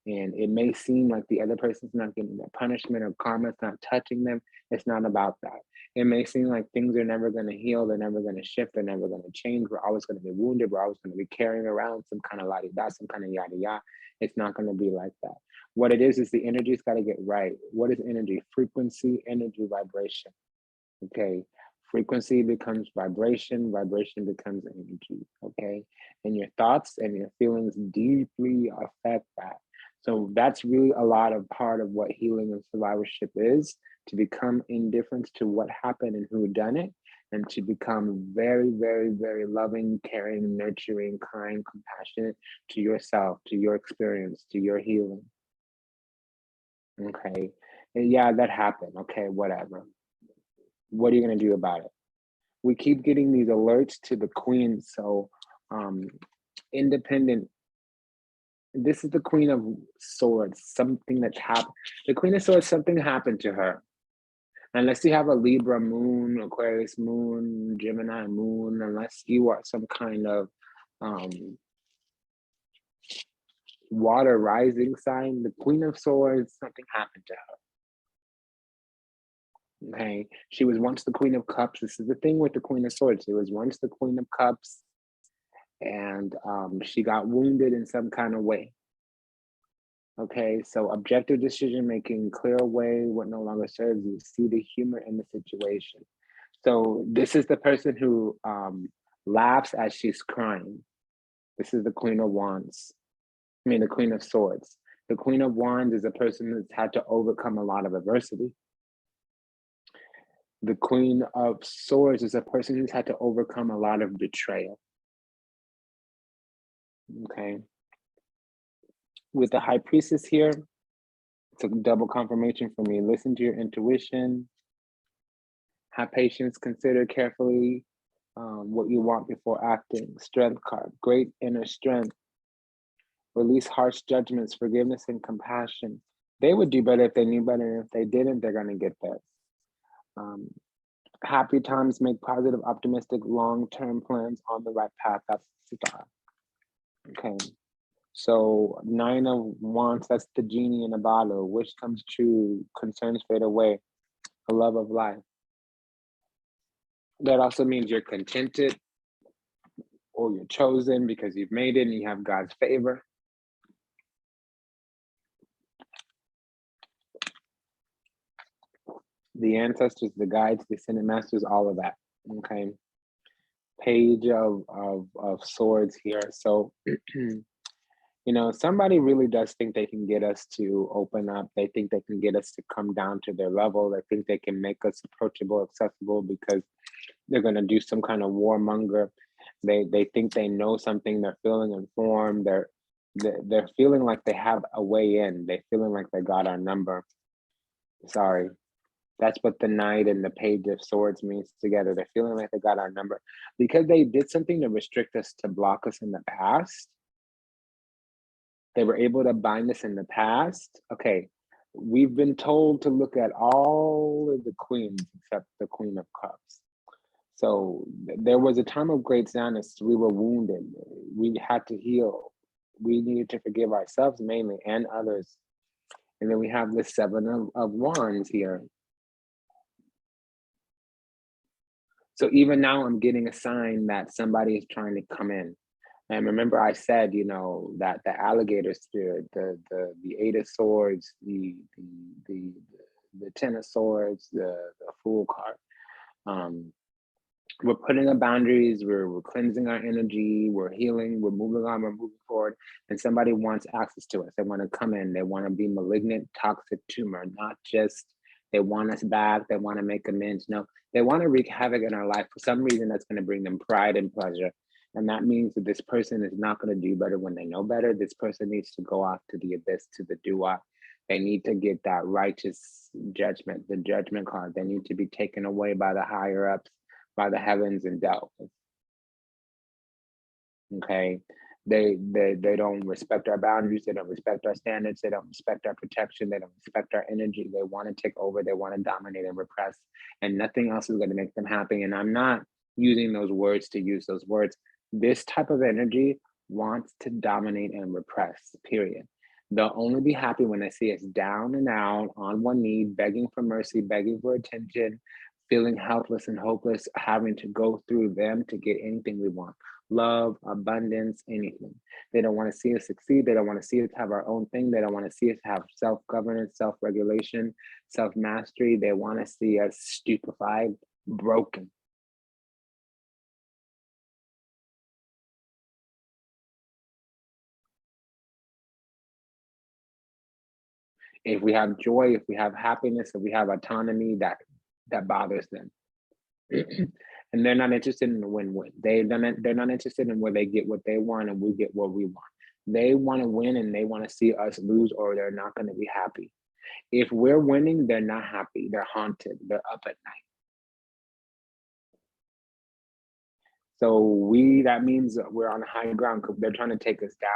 And it may seem like the other person's not getting their punishment, or karma's not touching them. It's not about that. It may seem like things are never going to heal, they're never going to shift, they're never going to change. We're always going to be wounded, we're always going to be carrying around some kind of la-di-da, some kind of yada-yada. It's not going to be like that. What it is the energy's got to get right. What is energy? Frequency, energy, vibration. Okay. Frequency becomes vibration, vibration becomes energy, okay? And your thoughts and your feelings deeply affect that. So that's really a lot of part of what healing and survivorship is, to become indifferent to what happened and who done it, and to become very, very, very loving, caring, nurturing, kind, compassionate to yourself, to your experience, to your healing. Okay, and yeah, that happened, okay, whatever. What are you gonna do about it? We keep getting these alerts to the Queen, so independent. This is the Queen of Swords, something that's happened. The Queen of Swords, something happened to her. Unless you have a Libra moon, Aquarius moon, Gemini moon, unless you are some kind of water rising sign, the Queen of Swords, something happened to her. Okay, she was once the Queen of Cups. This is the thing with the Queen of Swords. She was once the Queen of Cups, and she got wounded in some kind of way. Okay, so objective decision making, clear away what no longer serves you, see the humor in the situation. So this is the person who laughs as she's crying. This is the Queen of Wands. I mean, the Queen of Swords. The Queen of Wands is a person that's had to overcome a lot of adversity. The Queen of Swords is a person who's had to overcome a lot of betrayal. Okay. With the High Priestess here, it's a double confirmation for me. Listen to your intuition. Have patience, consider carefully what you want before acting. Strength card, great inner strength. Release harsh judgments, forgiveness, and compassion. They would do better if they knew better. And if they didn't, they're going to get this. Happy times make positive, optimistic, long-term plans on the right path. That's the star. Okay. So 9 of Wands, that's the genie in a bottle. Wish comes true, concerns fade away, a love of life. That also means you're contented or you're chosen because you've made it and you have God's favor. The ancestors, the guides, the ascended masters, all of that. Okay. Page of swords here. So you know, somebody really does think they can get us to open up. They think they can get us to come down to their level. They think they can make us approachable, accessible, because they're going to do some kind of warmonger. They think they know something. They're feeling informed. They're feeling like they have a way in. They're feeling like they got our number. Sorry. That's what the Knight and the Page of Swords means together. They're feeling like they got our number because they did something to restrict us, to block us in the past. They were able to bind us in the past. Okay, we've been told to look at all of the queens except the Queen of Cups. So there was a time of great sadness. We were wounded. We had to heal. We needed to forgive ourselves mainly and others. And then we have the Seven of Wands here. So even now I'm getting a sign that somebody is trying to come in. And remember I said, you know, that the alligator spirit, the Eight of Swords, the Ten of Swords, the Fool card. We're putting up boundaries, we're cleansing our energy, we're healing, we're moving on, we're moving forward, and somebody wants access to us. They want to come in, they want to be malignant, toxic tumor, not just they want us back, they want to make amends. No, they want to wreak havoc in our life. For some reason, that's going to bring them pride and pleasure. And that means that this person is not going to do better when they know better. This person needs to go off to the abyss, to the doo-wop. They need to get that righteous judgment, the judgment card. They need to be taken away by the higher ups, by the heavens and dealt with. Okay. They don't respect our boundaries. They don't respect our standards. They don't respect our protection. They don't respect our energy. They want to take over. They want to dominate and repress, and nothing else is going to make them happy. And I'm not using those words to use those words. This type of energy wants to dominate and repress, period. They'll only be happy when they see us down and out, on one knee, begging for mercy, begging for attention, feeling helpless and hopeless, having to go through them to get anything we want. Love, abundance, anything. They don't want to see us succeed. They don't want to see us have our own thing. They don't want to see us have self-governance, self-regulation, self-mastery. They want to see us stupefied, broken. If we have joy, if we have happiness, if we have autonomy, that bothers them. And they're not interested in the win-win. They're not interested in where they get what they want and we get what we want. They want to win and they want to see us lose, or they're not going to be happy. If we're winning, they're not happy. They're haunted. They're up at night. So that means that we're on high ground because they're trying to take us down.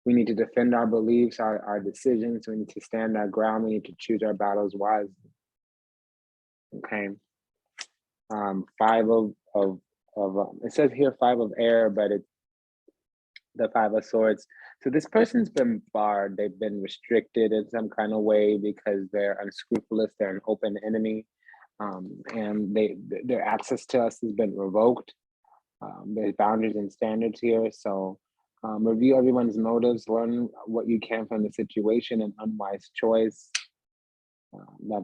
We need to defend our beliefs, our decisions. We need to stand our ground. We need to choose our battles wisely. Okay. Five of it says here 5 of air, but it's the 5 of swords. So this person's been barred. They've been restricted in some kind of way because they're unscrupulous. They're an open enemy, and their access to us has been revoked. There's boundaries and standards here. So review everyone's motives, learn what you can from the situation, and unwise choice.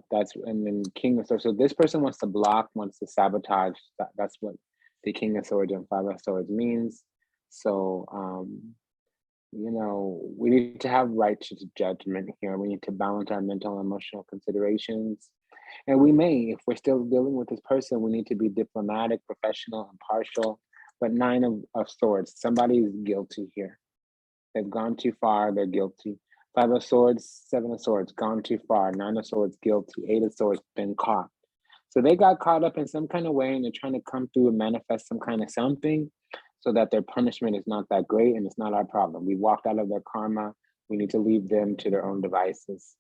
That's and then King of Swords. So this person wants to block, wants to sabotage. That's what the King of Swords and 5 of Swords means. So you know, we need to have righteous judgment here. We need to balance our mental and emotional considerations. And we may, if we're still dealing with this person, we need to be diplomatic, professional, impartial. But 9 of Swords, somebody is guilty here. They've gone too far, they're guilty. 5 of Swords, 7 of Swords, gone too far. 9 of Swords, guilty. 8 of Swords, been caught. So they got caught up in some kind of way and they're trying to come through and manifest some kind of something so that their punishment is not that great and it's not our problem. We walked out of their karma. We need to leave them to their own devices.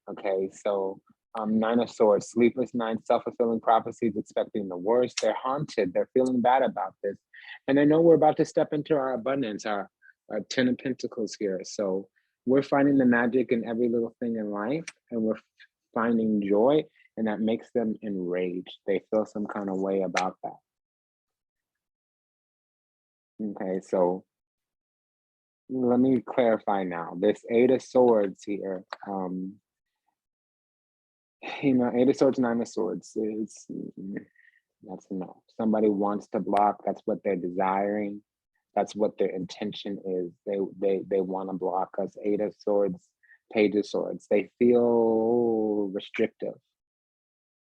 Okay, so Nine of Swords, sleepless nights, self-fulfilling prophecies, expecting the worst. They're haunted. They're feeling bad about this. And they know we're about to step into our abundance, our Ten of Pentacles here. So we're finding the magic in every little thing in life, and we're finding joy, and that makes them enraged. They feel some kind of way about that. Okay, so let me clarify now. This Eight of Swords here, you know, Eight of Swords, Nine of Swords, that's no. Somebody wants to block, that's what they're desiring. That's what their intention is. They want to block us. Eight of Swords, Page of Swords. They feel restrictive.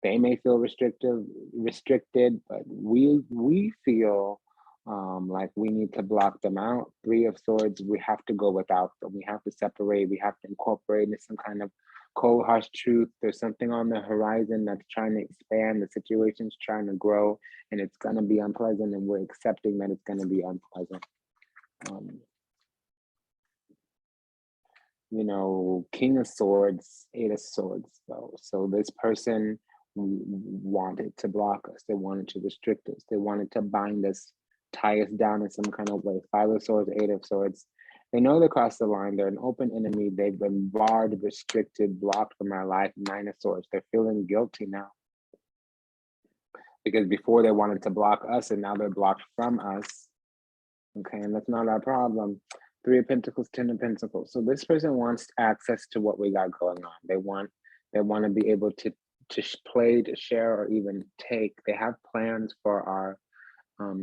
They may feel restricted, but we feel like we need to block them out. Three of Swords, we have to go without them. We have to separate. We have to incorporate into some kind of cold, harsh truth. There's something on the horizon that's trying to expand. The situation's trying to grow, and it's going to be unpleasant, and we're accepting that it's going to be unpleasant. You know, King of Swords, Eight of Swords, though. So this person wanted to block us. They wanted to restrict us. They wanted to bind us, tie us down in some kind of way. Five of Swords, Eight of Swords. They know they crossed the line. They're an open enemy. They've been barred, restricted, blocked from our life. Nine of Swords. They're feeling guilty now. Because before they wanted to block us, and now they're blocked from us. Okay, and that's not our problem. Three of Pentacles, Ten of Pentacles. So this person wants access to what we got going on. They want to be able to play, to share, or even take. They have plans for our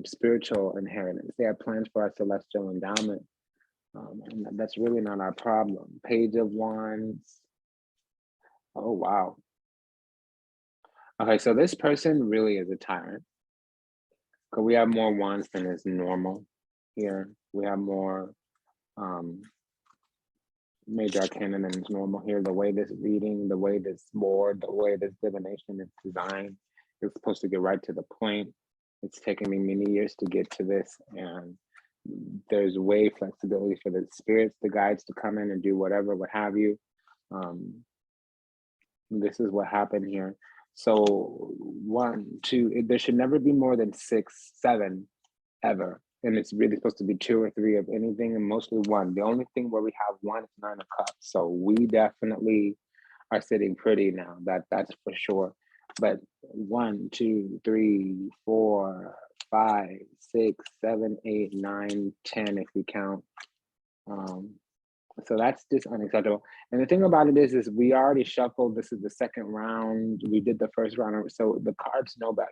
spiritual inheritance. They have plans for our celestial endowment. And that's really not our problem. Page of Wands. Oh, wow. Okay, so this person really is a tyrant. Because we have more wands than is normal here. We have more major arcana than is normal here. The way this reading, the way this board, the way this divination is designed, it's supposed to get right to the point. It's taken me many years to get to this, and there's way flexibility for the spirits, the guides to come in and do whatever, what have you. This is what happened here. So 1, 2, there should never be more than 6, 7 ever. And it's really supposed to be 2 or 3 of anything, and mostly 1. The only thing where we have 1 is 9 of Cups. So we definitely are sitting pretty now. That's for sure. But 1, 2, 3, 4, 5, 6, 7, 8, 9, 10 if we count. So that's just unacceptable. And the thing about it is we already shuffled. This is the second round. We did the first round, so the cards know better.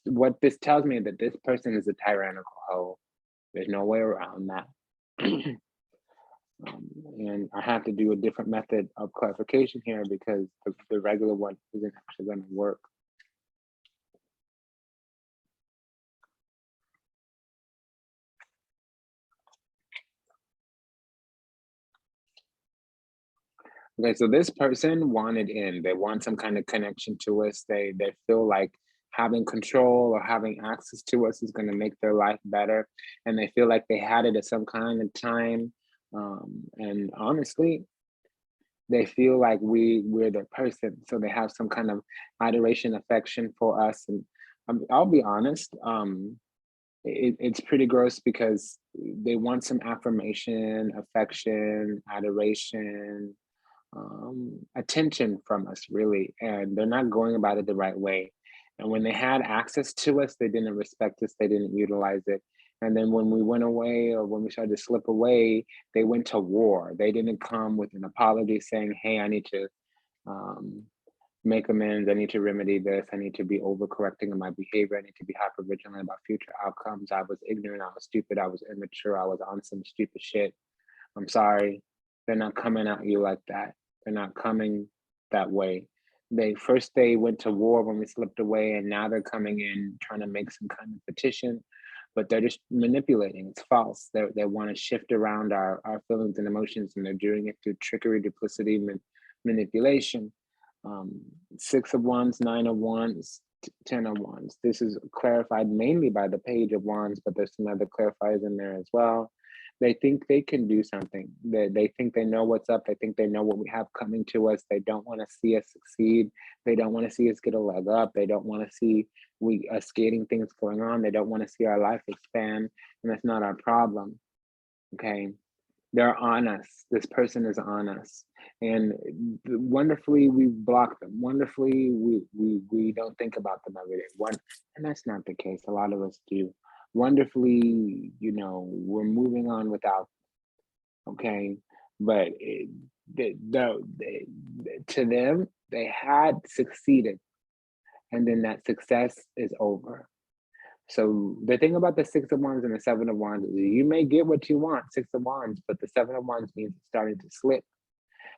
What this tells me that this person is a tyrannical hoe. There's no way around that. And I have to do a different method of clarification here because the regular one isn't actually going to work. Okay, so this person wanted in. They want some kind of connection to us. They feel like having control or having access to us is going to make their life better. And they feel like they had it at some kind of time. And honestly, they feel like we're their person. So they have some kind of adoration, affection for us. And I'll be honest, it's pretty gross because they want some affirmation, affection, adoration, attention from us, really, and they're not going about it the right way. And when they had access to us, they didn't respect us, they didn't utilize it. And then when we went away or when we started to slip away, they went to war. They didn't come with an apology saying, hey, I need to make amends, I need to remedy this, I need to be overcorrecting in my behavior, I need to be hyper vigilant about future outcomes. I was ignorant, I was stupid, I was immature, I was on some stupid shit. I'm sorry. They're not coming at you like that. They're not coming that way. They went to war when we slipped away, and now they're coming in trying to make some kind of petition, but they're just manipulating. It's false. They want to shift around our feelings and emotions, and they're doing it through trickery, duplicity, manipulation. 6 of Wands, 9 of Wands, 10 of Wands. This is clarified mainly by the Page of Wands, but there's some other clarifiers in there as well. They think they can do something. They think they know what's up. They think they know what we have coming to us. They don't want to see us succeed. They don't want to see us get a leg up. They don't want to see us getting things going on. They don't want to see our life expand, and that's not our problem. Okay, they're on us. This person is on us, and wonderfully we block them. Wonderfully we don't think about them every day. And that's not the case. A lot of us do. Wonderfully, you know, we're moving on without them, okay, but to them, they had succeeded, and then that success is over. So the thing about the Six of Wands and the Seven of Wands is you may get what you want, Six of Wands, but the Seven of Wands means it's starting to slip.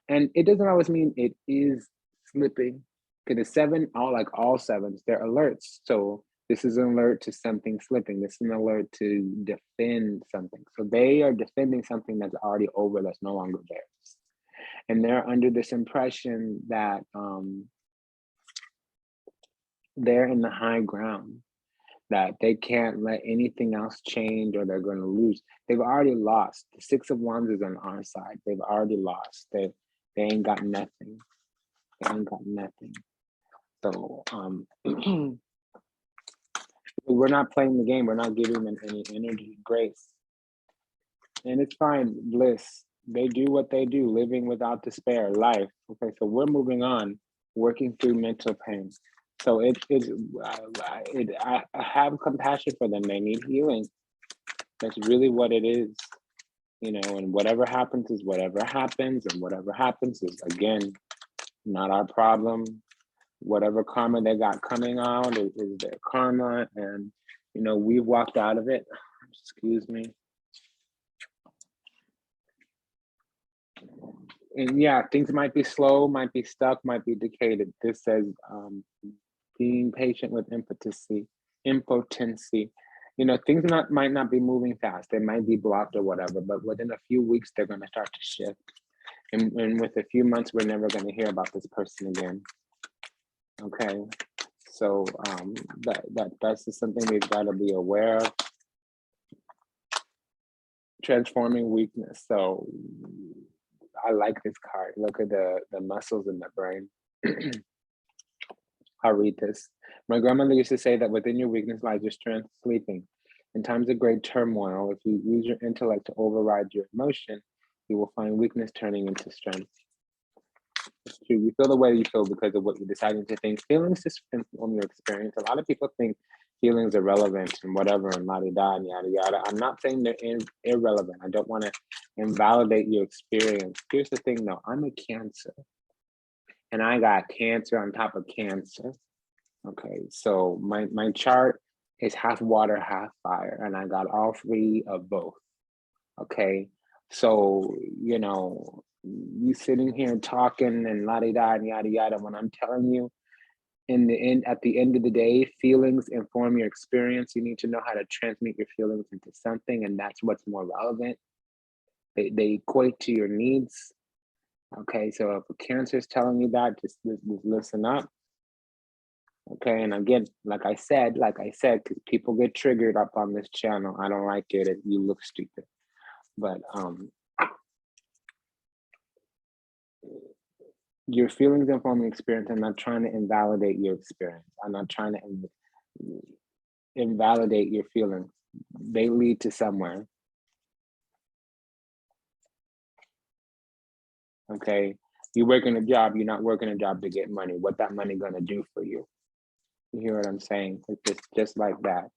And it doesn't always mean it is slipping. Because the seven, all sevens, they're alerts. So this is an alert to something slipping. This is an alert to defend something. So they are defending something that's already over, that's no longer theirs. And they're under this impression that they're in the high ground, that they can't let anything else change or they're going to lose. They've already lost. The Six of Wands is on our side. They've already lost. They ain't got nothing. They ain't got nothing. So we're not playing the game. We're not giving them any energy, grace. And it's fine, bliss. They do what they do, living without despair, life. Okay, so we're moving on, working through mental pain. So I have compassion for them. They need healing. That's really what it is, you know. And whatever happens is whatever happens, and whatever happens is, again, not our problem. Whatever karma they got coming out is their karma, and you know, we've walked out of it. Excuse me. And yeah, things might be slow, might be stuck, might be decayed. This says being patient with impotency. You know, things might not be moving fast. They might be blocked or whatever, but within a few weeks, they're going to start to shift. And with a few months, we're never going to hear about this person again. Okay, so that's just something we've got to be aware of. Transforming weakness. So I like this card. Look at the muscles in the brain. I'll read this. My grandmother used to say that within your weakness lies your strength. Sleeping. In times of great turmoil, if you use your intellect to override your emotion, you will find weakness turning into strength. It's true. You feel the way you feel because of what you're deciding to think. Feelings just inform your experience. A lot of people think feelings are relevant and whatever and la-di-da and yada yada. I'm not saying they're irrelevant. I don't want to invalidate your experience. Here's the thing though, I'm a Cancer. And I got Cancer on top of Cancer. Okay, so my chart is half water, half fire, and I got all three of both. Okay, so you know, you sitting here talking and la di da and yada yada. When I'm telling you, at the end of the day, feelings inform your experience. You need to know how to transmute your feelings into something, and that's what's more relevant. They equate to your needs. Okay, so if a Cancer is telling you that, just listen up. Okay, and again, like I said, because people get triggered up on this channel. I don't like it if you look stupid. But your feelings inform your experience. I'm not trying to invalidate your experience. I'm not trying to invalidate your feelings. They lead to somewhere. Okay, you're working a job. You're not working a job to get money. What that money gonna do for you? You hear what I'm saying? It's just like that.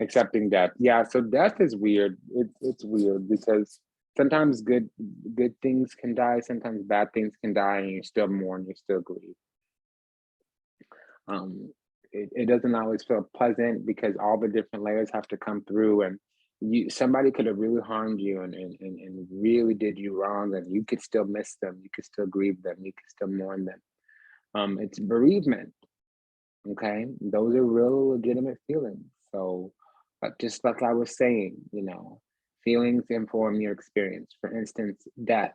Accepting death. Yeah, so death is weird. It's weird because sometimes good things can die, sometimes bad things can die, and you still mourn, you still grieve. It doesn't always feel pleasant because all the different layers have to come through, and somebody could have really harmed you and really did you wrong, and you could still miss them, you could still grieve them, you could still mourn them. It's bereavement. Okay, those are real legitimate feelings. So, but just like I was saying, you know, Feelings inform your experience. For instance, death.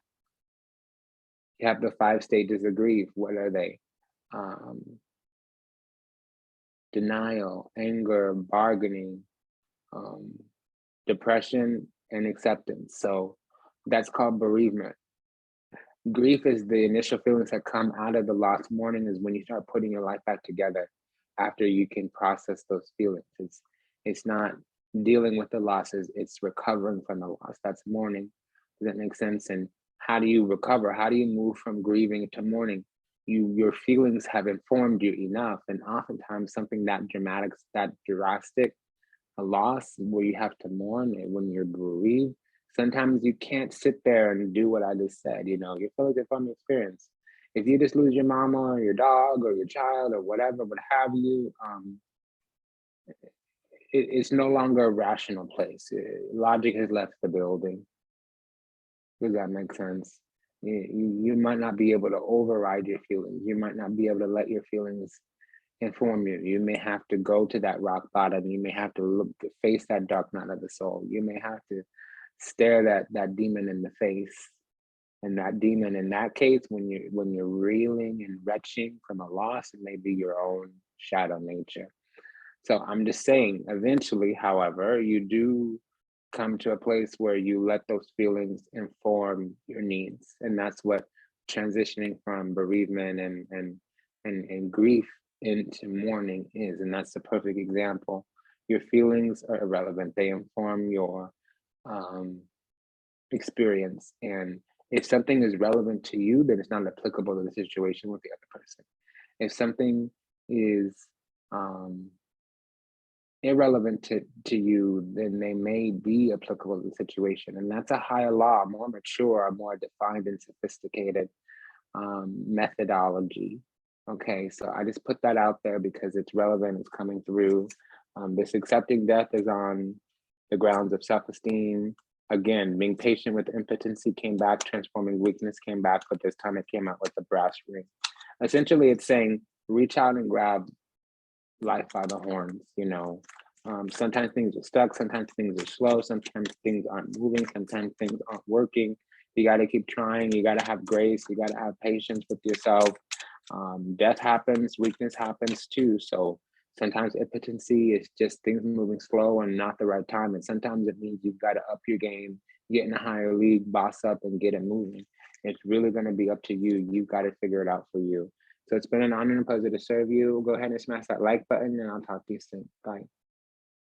You have the 5 stages of grief. What are they? Denial, anger, bargaining, depression, and acceptance. So that's called bereavement. Grief is the initial feelings that come out of the lost mourning, is when you start putting your life back together after you can process those feelings. It's not dealing with the losses, it's recovering from the loss. That's mourning. Does that make sense? And how do you recover? How do you move from grieving to mourning? Your feelings have informed you enough, and oftentimes something that dramatic, that drastic, a loss where you have to mourn, and when you're bereaved, sometimes you can't sit there and do what I just said. You know, your feelings are from experience. If you just lose your mama or your dog or your child or whatever, what have you, it's no longer a rational place. Logic has left the building. Does that make sense? You might not be able to override your feelings. You might not be able to let your feelings inform you. You may have to go to that rock bottom. You may have to face that dark night of the soul. You may have to stare that demon in the face. And that demon, in that case, when you're reeling and retching from a loss, it may be your own shadow nature. So I'm just saying, eventually, however, you do come to a place where you let those feelings inform your needs. And that's what transitioning from bereavement and grief into mourning is. And that's the perfect example. Your feelings are irrelevant. They inform your experience. And if something is relevant to you, then it's not applicable to the situation with the other person. If something is irrelevant to you, then they may be applicable to the situation. And that's a higher law, more mature, more defined and sophisticated methodology. Okay, so I just put that out there because it's relevant, it's coming through. This accepting death is on the grounds of self-esteem. Again, being patient with impotency came back, transforming weakness came back, but this time it came out with the brass ring. Essentially, it's saying, reach out and grab life by the horns, you know. Sometimes things are stuck, sometimes things are slow, sometimes things aren't moving, sometimes things aren't working. You got to keep trying, you got to have grace, you got to have patience with yourself. Death happens, weakness happens too. So sometimes impotency is just things moving slow and not the right time. And sometimes it means you've got to up your game, get in a higher league, boss up and get it moving. It's really going to be up to you. You've got to figure it out for you. So it's been an honor and a pleasure to serve you. Go ahead and smash that like button and I'll talk to you soon. Bye.